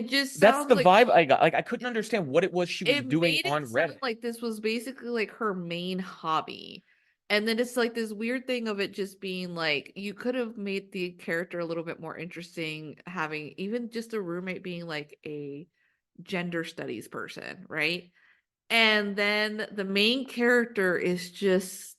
just That's sounds the like vibe I got. Like I couldn't understand what it was she was it doing made on it sound Reddit. like this was basically like her main hobby. And then it's like this weird thing of it just being like, you could have made the character a little bit more interesting, having even just a roommate being like a gender studies person, right? And then the main character is just,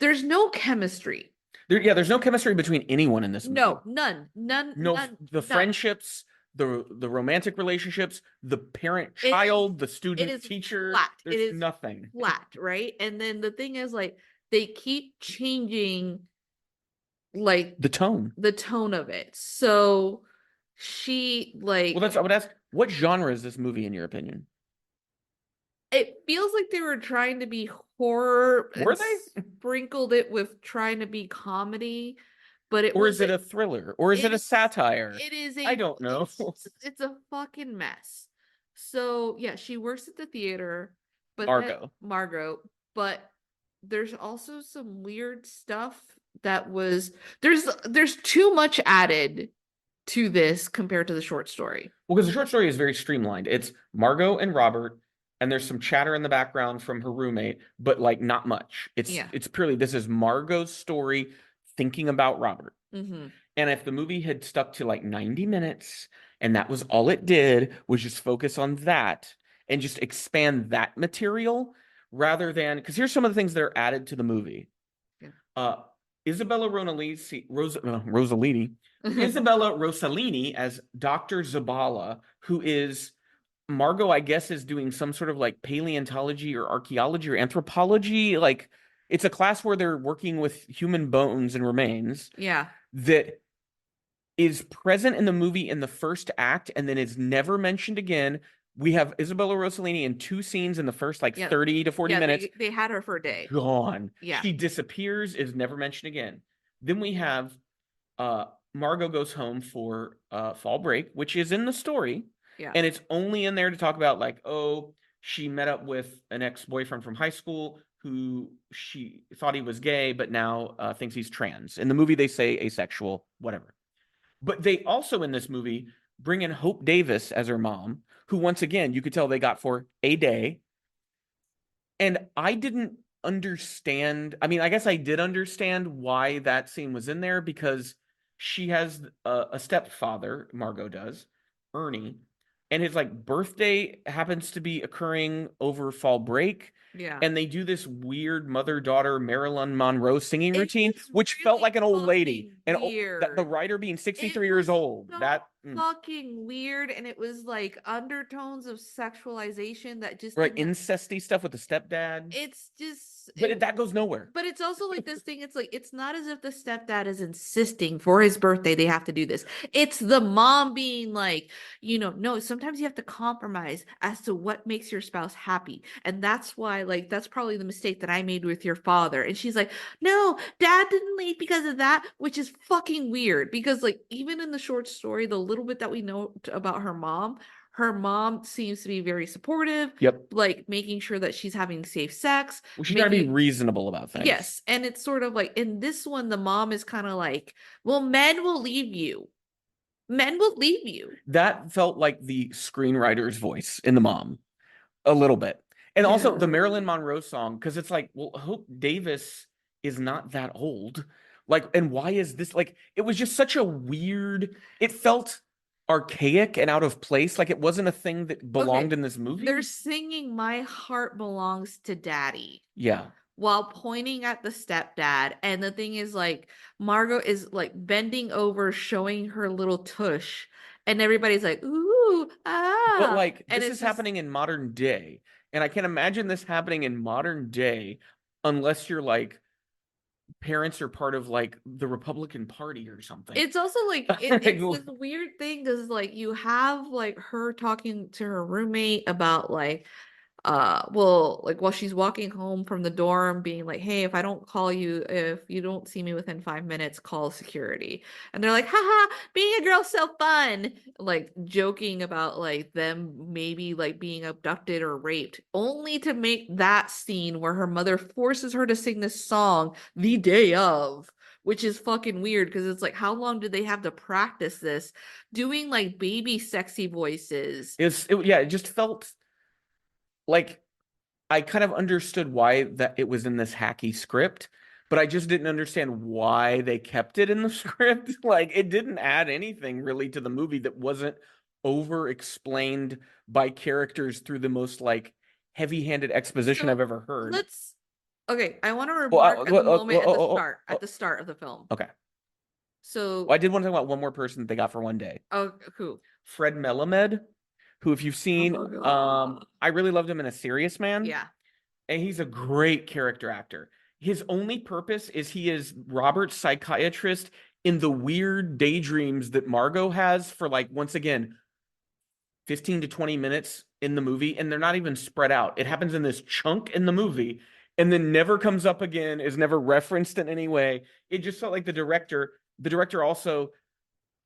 there's no chemistry. There's no chemistry between anyone in this movie. No, none, none, No, none, the none. friendships, the romantic relationships, the parent-child, the It is student-teacher. flat. It There's is nothing. flat, right? And then the thing is, like, they keep changing like The tone. of it. So she like Well, I would ask, what genre is this movie in your opinion? it feels like they were trying to be horror Were and they? sprinkled it with trying to be comedy, but it Or was is it a thriller? Or is it a satire? it is I don't know. it's a fucking mess. So yeah, she works at the theater, but Margot, but there's also some weird stuff that was there's too much added to this compared to the short story. Well, because the short story is very streamlined. It's Margot and Robert, and there's some chatter in the background from her roommate, but like not much. It's purely this is Margot's story thinking about Robert. Mm-hmm. And if the movie had stuck to like 90 minutes and that was all it did was just focus on that and just expand that material rather than, because here's some of the things that are added to the movie. Yeah. Isabella Rossellini, Isabella Rossellini as Dr. Zabala, who is Margot, I guess, is doing some sort of like paleontology or archaeology or anthropology. Like it's a class where they're working with human bones and remains. Yeah. That is present in the movie in the first act and then is never mentioned again. We have Isabella Rossellini in 2 scenes in the first 30 to 40 minutes. They had her for a day. Gone. Yeah. She disappears, is never mentioned again. Then we have Margot goes home for fall break, which is in the story. Yeah. And it's only in there to talk about like, oh, she met up with an ex-boyfriend from high school who she thought he was gay, but now thinks he's trans. In the movie, they say asexual, whatever. But they also in this movie bring in Hope Davis as her mom, who once again, you could tell they got for a day. And I didn't understand. I mean, I guess I did understand why that scene was in there because she has a stepfather, Margot does, Ernie, and his like birthday happens to be occurring over fall break. Yeah. And they do this weird mother-daughter Marilyn Monroe singing routine, which really felt like an old lady. Weird. And the writer being 63 years old. So fucking weird. And it was like undertones of sexualization that just right, incesty stuff with the stepdad. It's just that goes nowhere. But it's also like this thing, it's like it's not as if the stepdad is insisting for his birthday they have to do this. It's the mom being like, no, sometimes you have to compromise as to what makes your spouse happy. And that's why, like, that's probably the mistake that I made with your father. And she's like, no, dad didn't leave because of that, which is fucking weird because, like, even in the short story, the little bit that we know about her mom seems to be very supportive. Yep. Like making sure that she's having safe sex. Well, she's trying to be reasonable about things. Yes. And it's sort of like in this one, the mom is kind of like, well, men will leave you. Men will leave you. That felt like the screenwriter's voice in The Mom a little bit. And also the Marilyn Monroe song, because it's like, well, Hope Davis is not that old. Like, and why is this like, it was just such a weird, it felt archaic and out of place. Like it wasn't a thing that belonged in this movie. They're singing My Heart Belongs to Daddy. Yeah. While pointing at the stepdad. And the thing is, like, Margot is like bending over, showing her little tush. And everybody's like, ooh, ah. But like, and this is happening in modern day. And I can't imagine this happening in modern day unless you're like, parents are part of like the Republican Party or something. It's also like it's this weird thing because like you have like her talking to her roommate about like well, like while she's walking home from the dorm, being like, hey, if I don't call you, if you don't see me within 5 minutes, call security. And they're like, haha, being a girl's so fun, like joking about like them maybe like being abducted or raped, only to make that scene where her mother forces her to sing this song the day of, which is fucking weird because it's like, how long did they have to practice this? Doing like baby sexy voices. It just felt like I kind of understood why that it was in this hacky script, but I just didn't understand why they kept it in the script. Like it didn't add anything really to the movie that wasn't over explained by characters through the most like heavy-handed exposition I've ever heard. I want to remark at the moment at the start of the film. Okay. So I did want to talk about one more person that they got for one day. Oh, who? Fred Melamed, who, if you've seen, I really loved him in A Serious Man. Yeah. And he's a great character actor. His only purpose is he is Robert's psychiatrist in the weird daydreams that Margot has for like, once again, 15 to 20 minutes in the movie. And they're not even spread out. It happens in this chunk in the movie and then never comes up again, is never referenced in any way. It just felt like the director also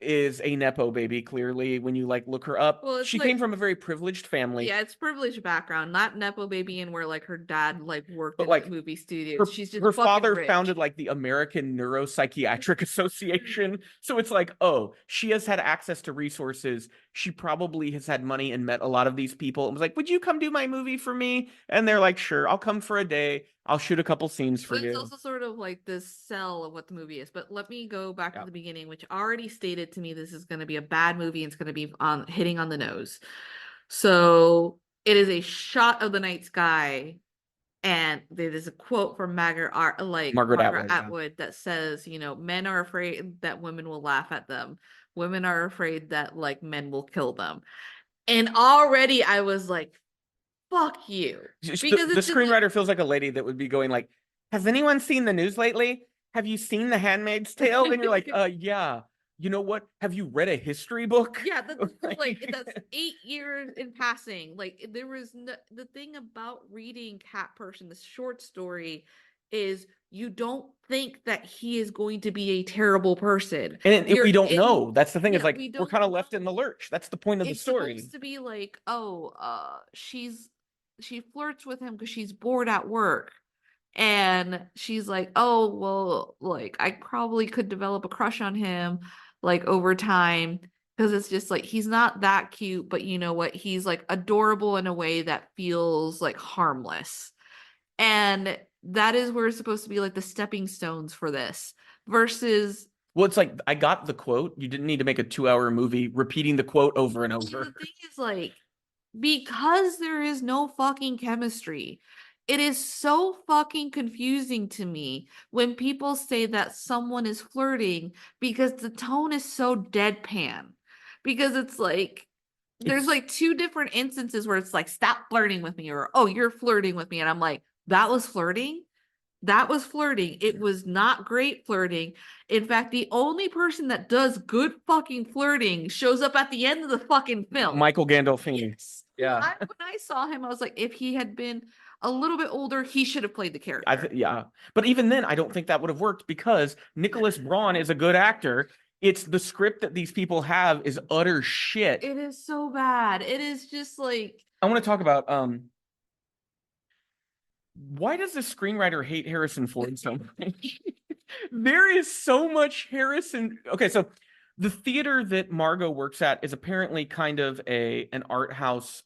is a Nepo baby, clearly, when you like look her up. Well, she came from a very privileged family. Yeah, it's privileged background, not Nepo baby, and where like her dad like worked in like movie studios. She's just her father rich. Founded like the American Neuropsychiatric Association. So it's like, oh, she has had access to resources. She probably has had money and met a lot of these people and was like, would you come do my movie for me? And they're like, sure, I'll come for a day. I'll shoot a couple scenes for you. It's also sort of like this sell of what the movie is. But let me go back to the beginning, which already stated to me this is going to be a bad movie and it's going to be hitting on the nose. So it is a shot of the night sky, and there's a quote from Margaret Atwood that says, you know, men are afraid that women will laugh at them. Women are afraid that like men will kill them. And already I was like, fuck you. Because the screenwriter feels like a lady that would be going like, has anyone seen the news lately? Have you seen The Handmaid's Tale? And you're like, yeah. You know what? Have you read a history book? Yeah, that's 8 years in passing. Like there was the thing about reading Cat Person, this short story, is you don't think that he is going to be a terrible person. And if we don't know, that's the thing, is like we're kind of left in the lurch. That's the point of the story. It's supposed to be like, she flirts with him because she's bored at work. And she's like, oh, well, like I probably could develop a crush on him like over time, because it's just like he's not that cute, but you know what? He's like adorable in a way that feels like harmless. And that is where it's supposed to be like the stepping stones for this versus. Well, it's like, I got the quote. You didn't need to make a 2-hour movie repeating the quote over and over. The thing is, like, because there is no fucking chemistry, it is so fucking confusing to me when people say that someone is flirting because the tone is so deadpan. Because it's like, there's like two different instances where it's like, stop flirting with me, or, oh, you're flirting with me. And I'm like, that was flirting? That was flirting. It was not great flirting. In fact, the only person that does good fucking flirting shows up at the end of the fucking film. Michael Gandolfini. Yes. Yeah. When I saw him, I was like, if he had been a little bit older, he should have played the character. Yeah. But even then, I don't think that would have worked because Nicholas Braun is a good actor. It's the script that these people have is utter shit. It is so bad. It is just like... I want to talk about... why does the screenwriter hate Harrison Ford so much? There is so much Harrison. Okay, so The theater that Margot works at is apparently kind of an art house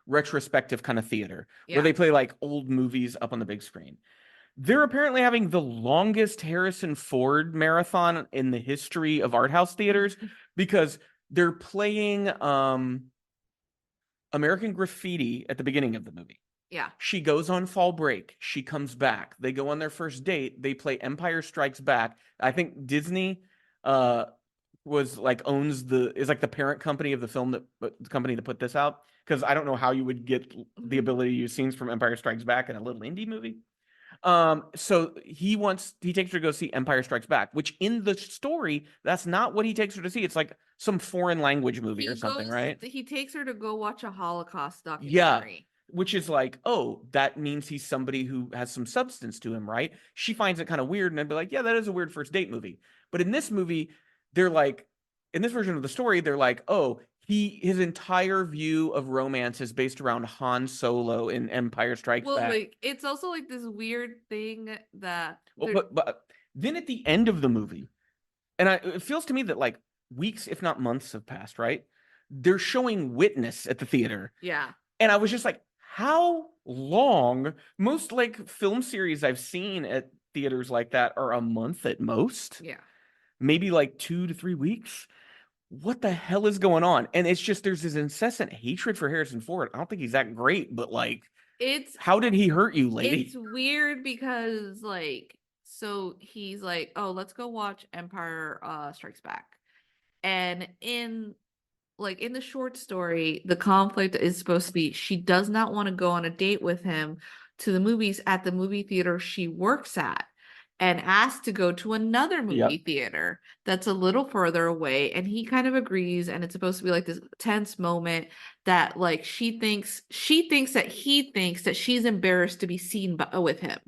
retrospective kind of theater where they play like old movies up on the big screen. They're apparently having the longest Harrison Ford marathon in the history of art house theaters because they're playing American Graffiti at the beginning of the movie. Yeah. She goes on fall break. She comes back. They go on their first date. They play Empire Strikes Back. I think Disney is like the parent company of the the company that put this out. Because I don't know how you would get the ability to use scenes from Empire Strikes Back in a little indie movie. So he takes her to go see Empire Strikes Back, which in the story, that's not what he takes her to see. It's like some foreign language movie or something, right? He takes her to go watch a Holocaust Yeah, documentary. which is like, oh, that means he's somebody who has some substance to him, right? She finds it kind of weird, and I'd be like, yeah, that is a weird first date movie. But in this movie, they're like, in this version of the story, they're like, oh, his entire view of romance is based around Han Solo in Empire Strikes Back. Like, it's also like this weird thing that. But then at the end of the movie, and it feels to me that like weeks, if not months, have passed, right? They're showing Witness at the theater. Yeah. And I was just like, how long? Most like film series I've seen at theaters like that are a month at most. Yeah. Maybe like 2 to 3 weeks. What the hell is going on? And it's just there's this incessant hatred for Harrison Ford. I don't think he's that great, but like, how did he hurt you, lady? It's weird because like, so he's like, oh, let's go watch Empire Strikes Back. And in the short story, the conflict is supposed to be she does not want to go on a date with him to the movies at the movie theater she works at, and asked to go to another movie theater that's a little further away. And he kind of agrees, and it's supposed to be like this tense moment that like she thinks that he thinks that she's embarrassed to be seen with him.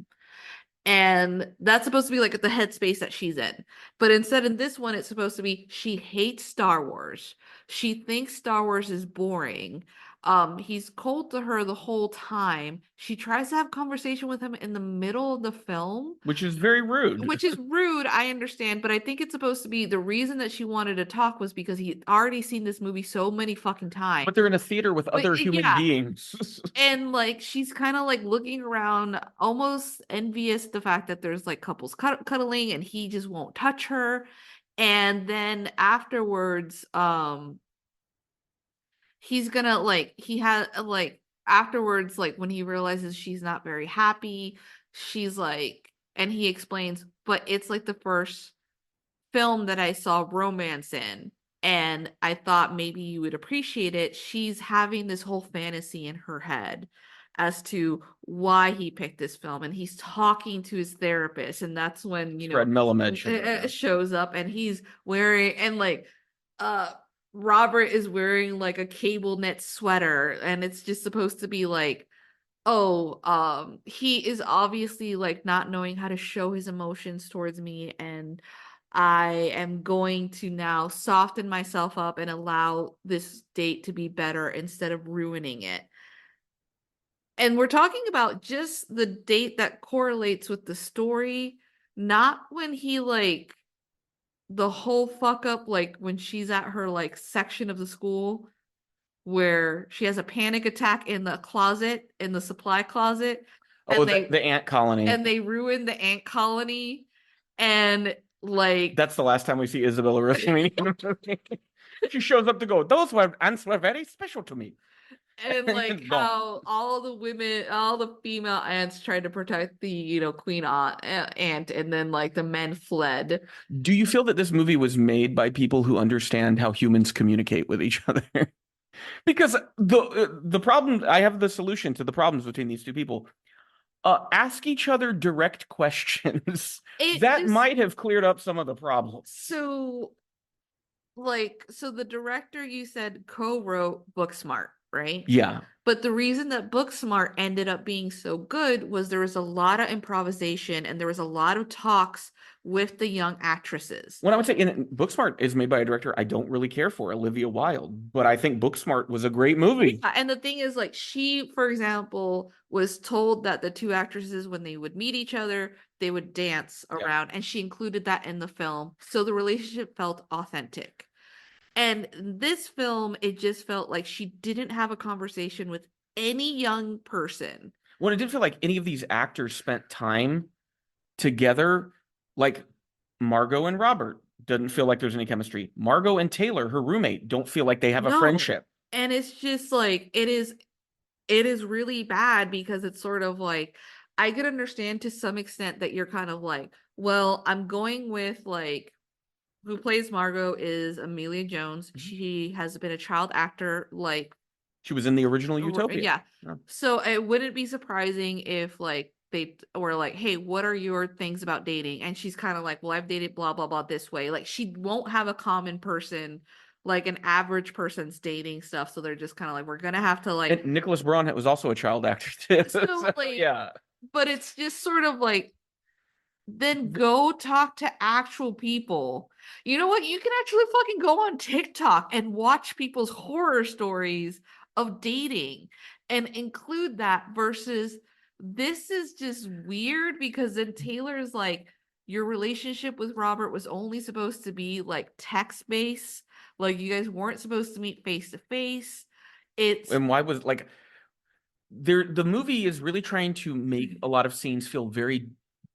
And that's supposed to be like the headspace that she's in. But instead in this one, it's supposed to be she hates Star Wars. She thinks Star Wars is boring. He's cold to her the whole time. She tries to have conversation with him in the middle of the film. Which is very rude. Which is rude, I understand. But I think it's supposed to be the reason that she wanted to talk was because he'd already seen this movie so many fucking times. But they're in a theater with other human beings. And like she's kind of like looking around, almost envious the fact that there's like couples cuddling and he just won't touch her. And then afterwards, he's gonna like afterwards, like when he realizes she's not very happy, she's like, and he explains, but it's like the first film that I saw romance in, and I thought maybe you would appreciate it. She's having this whole fantasy in her head as to why he picked this film, and he's talking to his therapist, and that's when Fred Melamed shows up, and he's wearing, and like Robert is wearing like a cable knit sweater, and it's just supposed to be like, oh, he is obviously like not knowing how to show his emotions towards me, and I am going to now soften myself up and allow this date to be better instead of ruining it. And we're talking about just the date that correlates with the story, not when he like the whole fuck up, like when she's at her like section of the school where she has a panic attack in the closet, in the supply closet. Oh, the ant colony. And they ruin the ant colony. And like, that's the last time we see Isabella Rossellini. She shows up to go, those ants were very special to me. And like how all the female ants tried to protect the queen ant, and then like the men fled. Do you feel that this movie was made by people who understand how humans communicate with each other? Because the problem, I have the solution to the problems between these two people. Ask each other direct questions. That might have cleared up some of the problems. So the director, you said, co-wrote Booksmart, right? Yeah. But the reason that Booksmart ended up being so good was there was a lot of improvisation and there was a lot of talks with the young actresses. When I would say Booksmart is made by a director I don't really care for, Olivia Wilde, but I think Booksmart was a great movie. Yeah, and the thing is, like, she, for example, was told that the two actresses, when they would meet each other, they would dance around, and she included that in the film. So the relationship felt authentic. And this film, it just felt like she didn't have a conversation with any young person. Well, it didn't feel like any of these actors spent time together. Like Margot and Robert doesn't feel like there's any chemistry. Margot and Taylor, her roommate, don't feel like they have a friendship. And it's just like it is really bad because it's sort of like I could understand to some extent that you're kind of like, well, I'm going with like who plays Margot is Amelia Jones. She has been a child actor, like she was in the original Utopia. Yeah. So it wouldn't be surprising if like they were like, hey, what are your things about dating? And she's kind of like, well, I've dated blah, blah, blah this way. Like she won't have a common person, like an average person's dating stuff. So they're just kind of like, we're going to have to like. And Nicholas Braun was also a child actor too. So, like, yeah. But it's just sort of like, then go talk to actual people. You know what? You can actually fucking go on TikTok and watch people's horror stories of dating and include that versus this is just weird because then Taylor's like, your relationship with Robert was only supposed to be like text based. Like you guys weren't supposed to meet face to face. And why was like the movie is really trying to make a lot of scenes feel very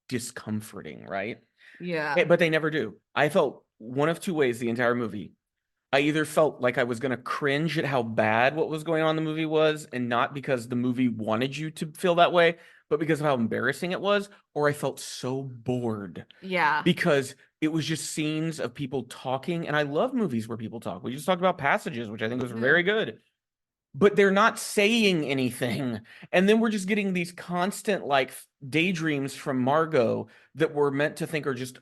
discomforting, right? Yeah. But they never do. I felt one of two ways the entire movie. I either felt like I was going to cringe at how bad what was going on in the movie was, and not because the movie wanted you to feel that way, but because of how embarrassing it was, or I felt so bored. Yeah. Because it was just scenes of people talking, and I love movies where people talk. We just talked about Passages, which I think was very good. But they're not saying anything. And then we're just getting these constant like daydreams from Margot that we're meant to think are just,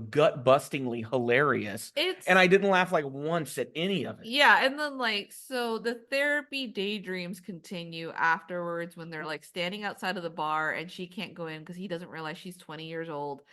gut bustingly hilarious. And I didn't laugh like once at any of it. Yeah. And then like, so the therapy daydreams continue afterwards when they're like standing outside of the bar and she can't go in because he doesn't realize she's 20 years old.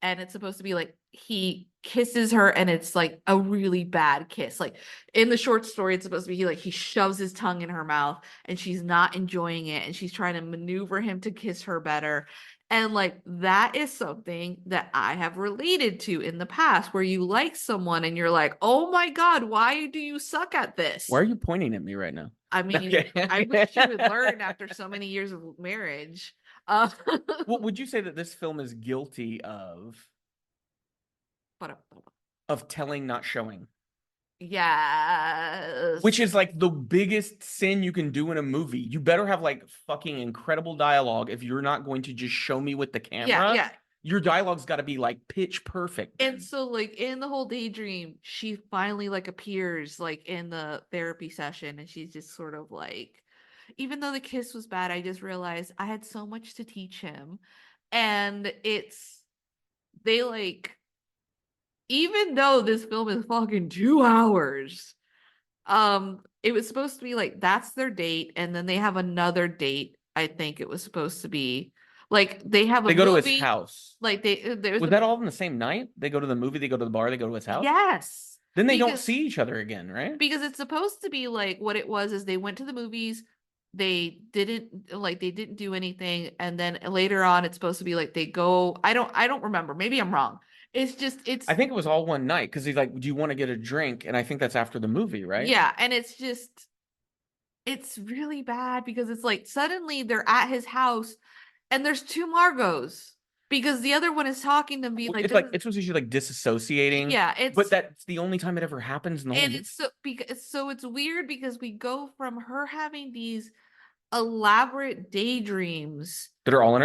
And it's supposed to be like he kisses her and it's like a really bad kiss. Like in the short story, it's supposed to be like he shoves his tongue in her mouth and she's not enjoying it and she's trying to maneuver him to kiss her better. And like that is something that I have related to in the past where you like someone and you're like, oh my God, why do you suck at this? Why are you pointing at me right now? I mean, I wish you would learn after so many years of marriage. Well, would you say that this film is guilty of telling, not showing? Yes. Which is like the biggest sin you can do in a movie. You better have like fucking incredible dialogue if you're not going to just show me with the camera. Yeah. Your dialogue's got to be like pitch perfect. And so like in the whole daydream, she finally like appears like in the therapy session and she's just sort of like, even though the kiss was bad, I just realized I had so much to teach him. And they like, even though this film is fucking 2 hours, it was supposed to be like, that's their date. And then they have another date. I think it was supposed to be like, they have they go to his house. Like was that all in the same night? They go to the movie, they go to the bar, they go to his house. Yes. Then they don't see each other again, right? Because it's supposed to be like what it was is they went to the movies, they didn't do anything, and then later on it's supposed to be like they go. I don't remember. Maybe I'm wrong. I think it was all one night because he's like, "Do you want to get a drink?" And I think that's after the movie, right? Yeah, and it's really bad because it's like suddenly they're at his house, and there's 2 Margos. Because the other one is talking to me like it's usually like disassociating. Yeah, but that's the only time it ever happens in the whole. And it's weird because we go from her having these elaborate daydreams that are all in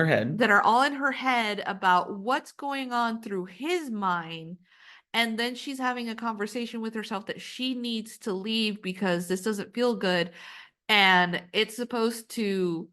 her head about what's going on through his mind, and then she's having a conversation with herself that she needs to leave because this doesn't feel good, and it's supposed to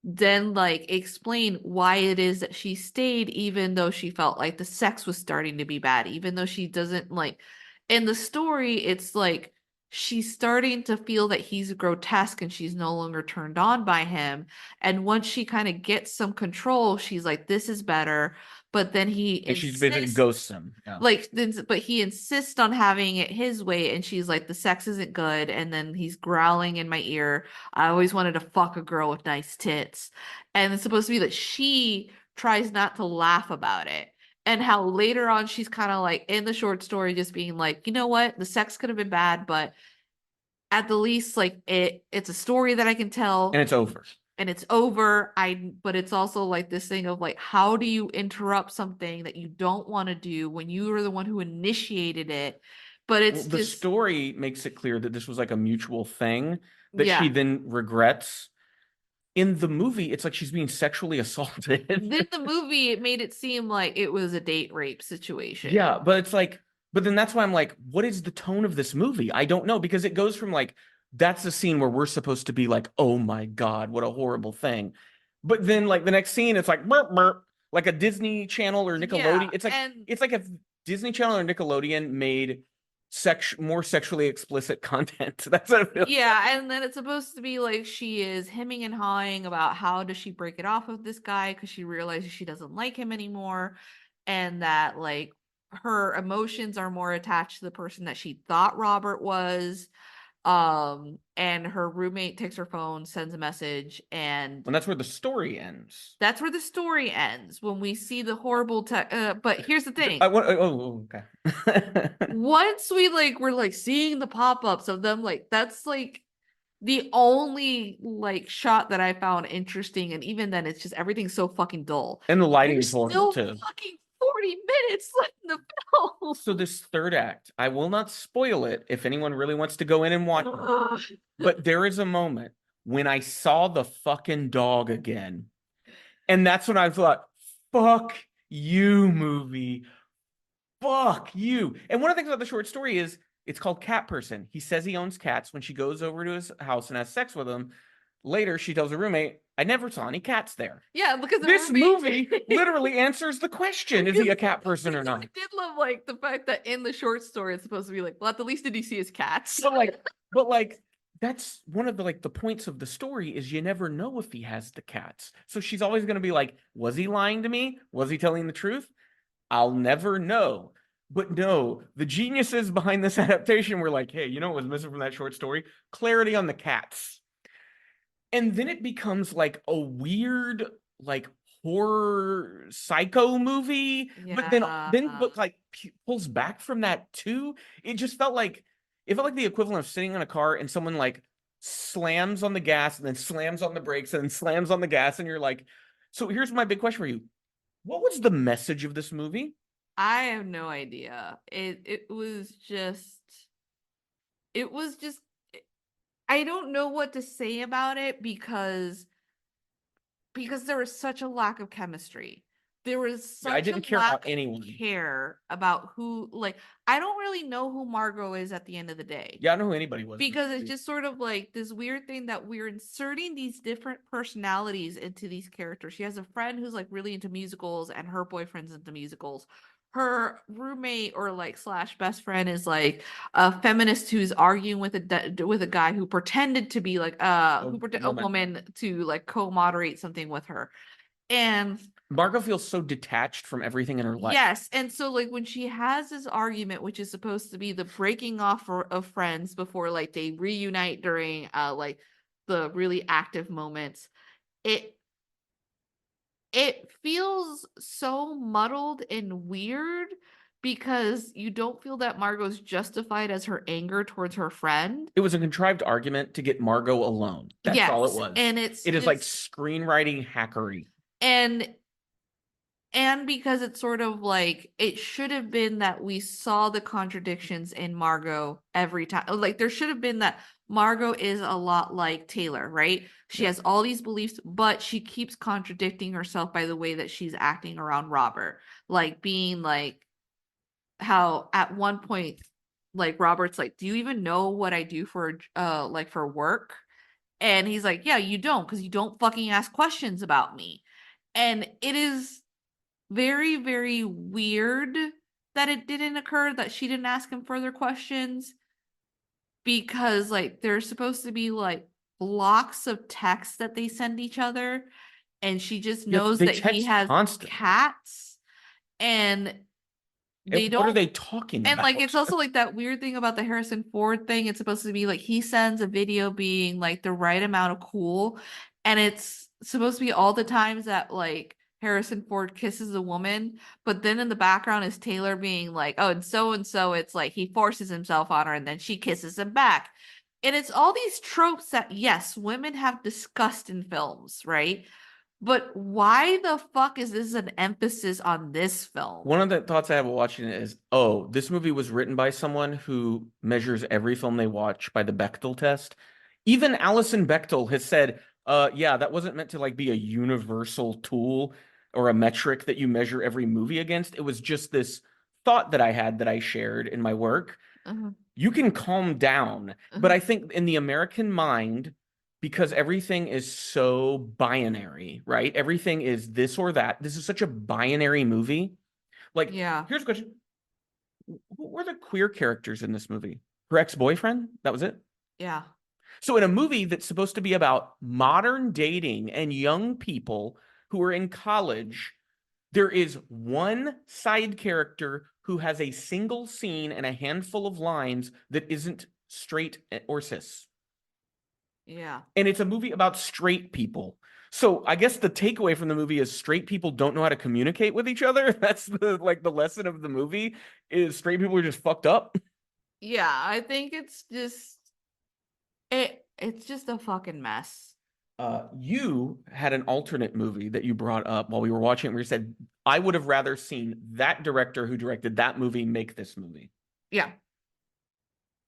then like explain why it is that she stayed even though she felt like the sex was starting to be bad, even though she doesn't like in the story it's like she's starting to feel that he's grotesque and she's no longer turned on by him. And once she kind of gets some control, she's like, this is better. But then he And she's basically insists, ghosts him. Yeah. like, but he insists on having it his way. And she's like, the sex isn't good. And then he's growling in my ear, I always wanted to fuck a girl with nice tits. And it's supposed to be that she tries not to laugh about it. And how later on she's kind of like in the short story just being like, you know what, the sex could have been bad, but at the least, like, it's a story that I can tell And it's over. and it's over. But it's also like this thing of like, how do you interrupt something that you don't want to do when you were the one who initiated it? But it's the just, story makes it clear that this was like a mutual thing that yeah. she then regrets. In the movie, it's like she's being sexually assaulted. Then the movie, it made it seem like it was a date rape situation. Yeah, but it's like, but then that's why I'm like, what is the tone of this movie? I don't know, because it goes from like, that's the scene where we're supposed to be like, oh my God, what a horrible thing. But then like the next scene, it's like burp burp, like a Disney Channel or Nickelodeon. Yeah, It's like if Disney Channel or Nickelodeon made more sexually explicit content. That's what it feels yeah, and then it's supposed to be like she is hemming and hawing about how does she break it off of this guy because she realizes she doesn't like him anymore, and that like her emotions are more attached to the person that she thought Robert was. And her roommate takes her phone, sends a message, and that's where the story ends. that's where the story ends when we see the horrible but here's the thing. Okay. Once we're like seeing the pop-ups of them, like that's like the only like shot that I found interesting, and even then it's just everything's so fucking dull. And the lighting There's is horrible still too. fucking 40 minutes left in the film. So this third act, I will not spoil it if anyone really wants to go in and watch it. But there is a moment when I saw the fucking dog again. And that's when I thought, fuck you, movie. Fuck you. And one of the things about the short story is it's called Cat Person. He says he owns cats. When she goes over to his house and has sex with him, later she tells her roommate, I never saw any cats there. Yeah, because this movie literally answers the question, is he a cat person or not? I did love like the fact that in the short story it's supposed to be like, well, at the least did he see his cats? But like that's one of the like the points of the story is you never know if he has the cats. So she's always going to be like, was he lying to me? Was he telling the truth? I'll never know. But no, the geniuses behind this adaptation were like, hey, you know what was missing from that short story? Clarity on the cats. And then it becomes like a weird, like horror psycho movie. Yeah. But like pulls back from that too. It just felt like the equivalent of sitting in a car and someone like slams on the gas and then slams on the brakes and then slams on the gas, and you're like, so here's my big question for you. What was the message of this movie? I have no idea. It was just I don't know what to say about it because there was such a lack of chemistry. There was such I didn't care about anyone. Care about who, like, I don't really know who Margot is at the end of the day. Yeah, I don't know who anybody was. Because it's just sort of like this weird thing that we're inserting these different personalities into these characters. She has a friend who's like really into musicals and her boyfriend's into musicals. Her roommate or like slash best friend is like a feminist who's arguing with a guy who pretended to be like a woman to like co-moderate something with her. And Margot feels so detached from everything in her life. Yes, and so like when she has this argument, which is supposed to be the breaking off of friends before like they reunite during like the really active moments, it feels so muddled and weird because you don't feel that Margot's justified as her anger towards her friend. It was a contrived argument to get Margot alone. That's all it was. And it is like screenwriting hackery. And because it's sort of like it should have been that we saw the contradictions in Margot every time. Like there should have been that Margot is a lot like Taylor, right? She has all these beliefs, but she keeps contradicting herself by the way that she's acting around Robert. Like being like how at one point, like Robert's like, do you even know what I do for like for work? And he's like, yeah, you don't, because you don't fucking ask questions about me. And it is very, very weird that it didn't occur, that she didn't ask him further questions. because like there's supposed to be like blocks of text that they send each other, and she just knows they that he text has constantly. cats, and they What are don't. they talking And like about? it's also like that weird thing about the Harrison Ford thing. It's supposed to be like he sends a video being like the right amount of cool, and it's supposed to be all the times that like Harrison Ford kisses a woman, but then in the background is Taylor being like, oh, and so it's like he forces himself on her and then she kisses him back. And it's all these tropes that yes, women have discussed in films, right? But why the fuck is this an emphasis on this film? One of the thoughts I have watching it is, oh, this movie was written by someone who measures every film they watch by the Bechdel test. Even Alison Bechdel has said, yeah, that wasn't meant to like be a universal tool or a metric that you measure every movie against. It was just this thought that I had that I shared in my work. Uh-huh. You can calm down. But Uh-huh. I think in the American mind, because everything is so binary, right? Everything is this or that. This is such a binary movie. Like, Yeah. here's a question. Who were the queer characters in this movie? Her ex-boyfriend? That was it? Yeah. So in a movie that's supposed to be about modern dating and young people who are in college, there is one side character who has a single scene and a handful of lines that isn't straight or cis. Yeah. And it's a movie about straight people. So I guess the takeaway from the movie is straight people don't know how to communicate with each other. That's the lesson of the movie is straight people are just fucked up. Yeah, I think it's just it's just a fucking mess. You had an alternate movie that you brought up while we were watching it where you said, I would have rather seen that director who directed that movie make this movie. Yeah.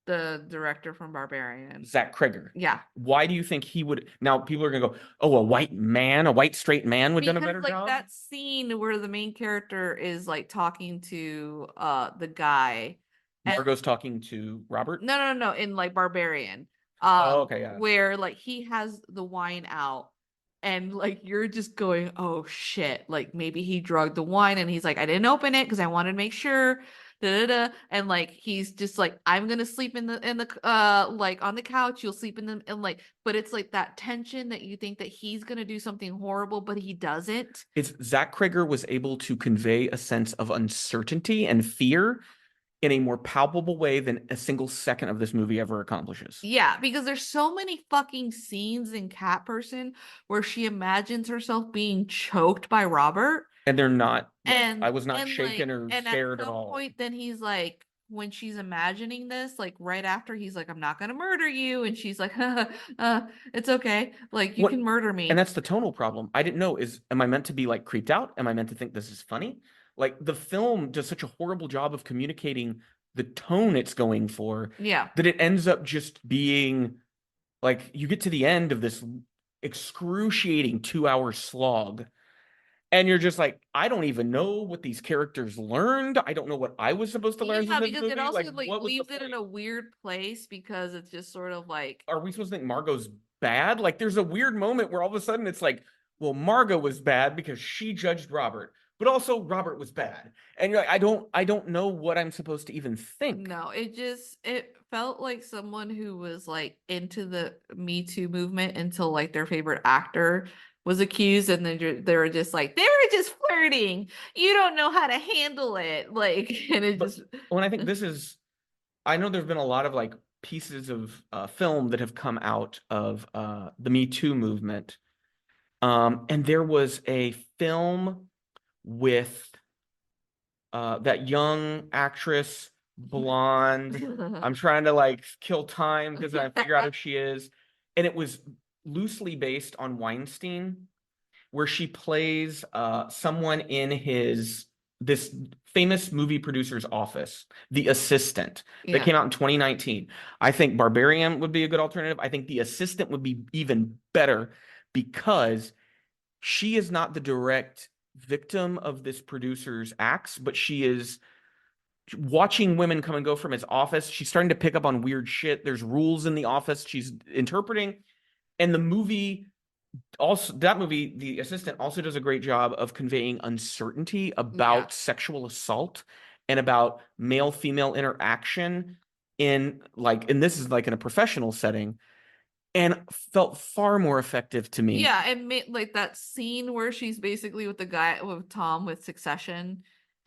The director from Barbarian. Zach Kreger. Yeah. Why do you think he would? Now people are gonna go, oh, a white straight man would have done a better Because like job. that scene where the main character is like talking to the guy and Margot's talking to Robert. no, in like Barbarian. Oh, okay, yeah. Where like he has the wine out and like you're just going, oh shit, like maybe he drugged the wine and he's like, I didn't open it because I wanted to make sure. Da, da, da. And like he's just like, I'm gonna sleep in the like on the couch, you'll sleep in the and like, but it's like that tension that you think that he's gonna do something horrible, but he doesn't. It's Zach Kreger was able to convey a sense of uncertainty and fear in a more palpable way than a single second of this movie ever accomplishes. Yeah, because there's so many fucking scenes in Cat Person where she imagines herself being choked by Robert. And they're not. And I was not and shaken like or and scared at at some all. point then he's like when she's imagining this, like right after he's like, I'm not gonna murder you, and she's like, it's okay, like you can murder me. And that's the tonal problem. I didn't know am I meant to be like creeped out? Am I meant to think this is funny? Like the film does such a horrible job of communicating the tone it's going for. Yeah. That it ends up just being like you get to the end of this excruciating 2-hour slog. And you're just like, I don't even know what these characters learned. I don't know what I was supposed to learn from this because movie. it also Like, what was leaves the it in a weird place because it's just sort of like, are we supposed to think Margot's bad? Like, there's a weird moment where all of a sudden it's like, well, Margot was bad because she judged Robert, but also Robert was bad. And you're like, I don't know what I'm supposed to even think. no, it felt like someone who was like into the Me Too movement until like their favorite actor was accused, and then they were just like, they were just flirting. You don't know how to handle it. Like, and it But just when I think this is, I know there's been a lot of like pieces of film that have come out of the Me Too movement. And there was a film with that young actress, blonde. I'm trying to like kill time because I figure out who she is. And it was loosely based on Weinstein, where she plays someone in this famous movie producer's office, The Assistant, that came out in 2019. I think Barbarian would be a good alternative. I think The Assistant would be even better because she is not the direct victim of this producer's acts, but she is watching women come and go from his office. She's starting to pick up on weird shit. There's rules in the office she's interpreting. And the movie also, that movie, The Assistant, also does a great job of conveying uncertainty about sexual assault and about male-female interaction and this is like in a professional setting, and felt far more effective to me. Yeah, it made like that scene where she's basically with the guy with Tom with Succession.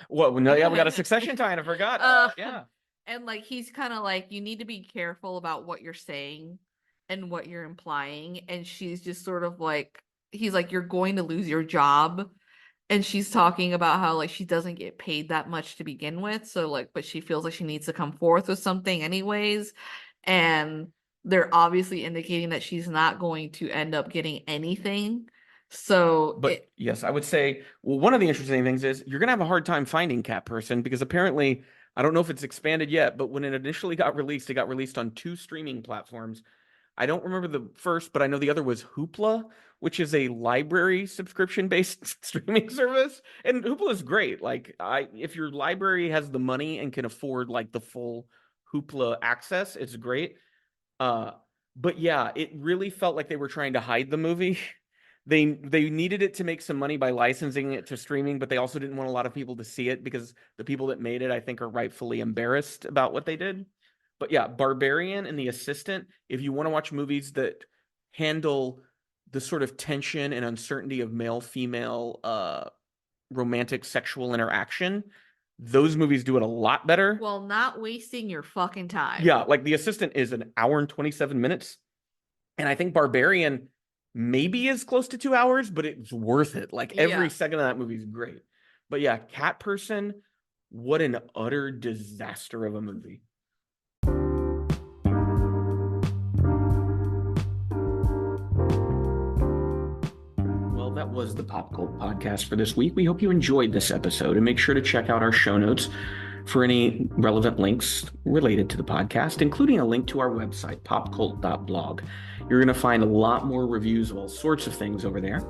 What? No, yeah, we got a Succession tie-in. I forgot. Yeah. And like he's kind of like, you need to be careful about what you're saying and what you're implying. And she's just sort of like, he's like, you're going to lose your job. And she's talking about how like she doesn't get paid that much to begin with. So like, but she feels like she needs to come forth with something anyways. And they're obviously indicating that she's not going to end up getting anything. So But yes, I would say, well, one of the interesting things is you're gonna have a hard time finding Cat Person, because apparently, I don't know if it's expanded yet, but when it initially got released, it got released on 2 streaming platforms. I don't remember the first, but I know the other was Hoopla, which is a library subscription-based streaming service. And Hoopla is great. Like, if your library has the money and can afford like the full Hoopla access, it's great. But yeah, it really felt like they were trying to hide the movie. They needed it to make some money by licensing it to streaming, but they also didn't want a lot of people to see it because the people that made it, I think, are rightfully embarrassed about what they did. But yeah, Barbarian and The Assistant, if you want to watch movies that handle the sort of tension and uncertainty of male-female romantic sexual interaction, those movies do it a lot better. Well, not wasting your fucking time. Yeah, like The Assistant is an hour and 27 minutes. And I think Barbarian maybe is close to 2 hours, but it's worth it. Like every second of that movie is great. But yeah, Cat Person, what an utter disaster of a movie. Well, that was the Pop Cult Podcast for this week. We hope you enjoyed this episode, and make sure to check out our show notes for any relevant links related to the podcast, including a link to our website, popcult.blog. You're going to find a lot more reviews of all sorts of things over there.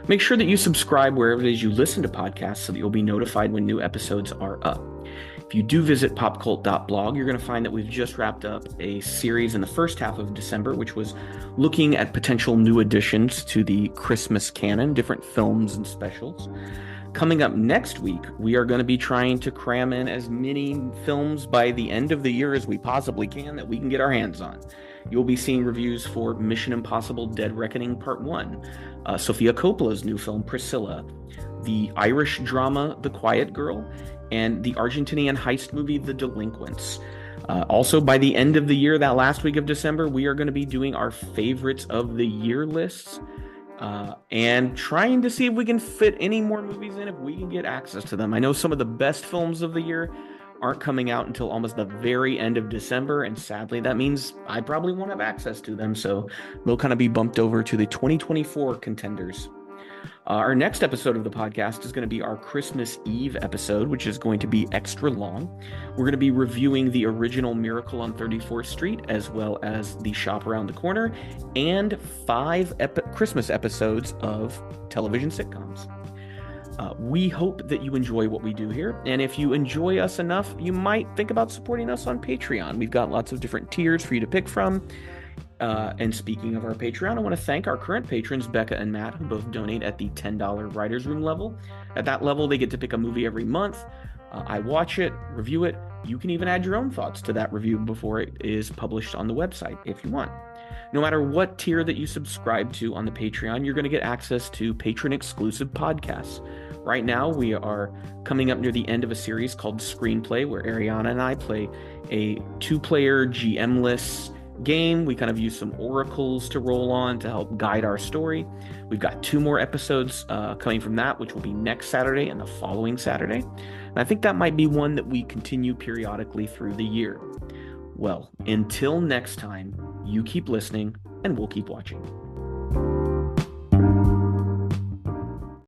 Make sure that you subscribe wherever it is you listen to podcasts so that you'll be notified when new episodes are up. If you do visit popcult.blog, you're going to find that we've just wrapped up a series in the first half of December, which was looking at potential new additions to the Christmas canon, different films and specials. Coming up next week, we are going to be trying to cram in as many films by the end of the year as we possibly can that we can get our hands on. You'll be seeing reviews for Mission Impossible Dead Reckoning Part 1, Sofia Coppola's new film Priscilla, the Irish drama The Quiet Girl, and the Argentinian heist movie The Delinquents. Also, by the end of the year, that last week of December, we are going to be doing our favorites of the year lists. And trying to see if we can fit any more movies in if we can get access to them. I know some of the best films of the year aren't coming out until almost the very end of December, and sadly that means I probably won't have access to them, so they'll kind of be bumped over to the 2024 contenders. Our next episode of the podcast is going to be our Christmas Eve episode, which is going to be extra long. We're going to be reviewing the original Miracle on 34th Street, as well as The Shop Around the Corner, and 5 Christmas episodes of television sitcoms. We hope that you enjoy what we do here, and if you enjoy us enough, you might think about supporting us on Patreon. We've got lots of different tiers for you to pick from. And speaking of our Patreon, I want to thank our current patrons, Becca and Matt, who both donate at the $10 Writers Room level. At that level, they get to pick a movie every month. I watch it, review it. You can even add your own thoughts to that review before it is published on the website if you want. No matter what tier that you subscribe to on the Patreon, you're going to get access to patron-exclusive podcasts. Right now, we are coming up near the end of a series called Screenplay, where Ariana and I play a 2-player GM-less game. We kind of use some oracles to roll on to help guide our story. We've got 2 more episodes coming from that, which will be next Saturday and the following Saturday. And I think that might be one that we continue periodically through the year. Well, until next time, you keep listening and we'll keep watching.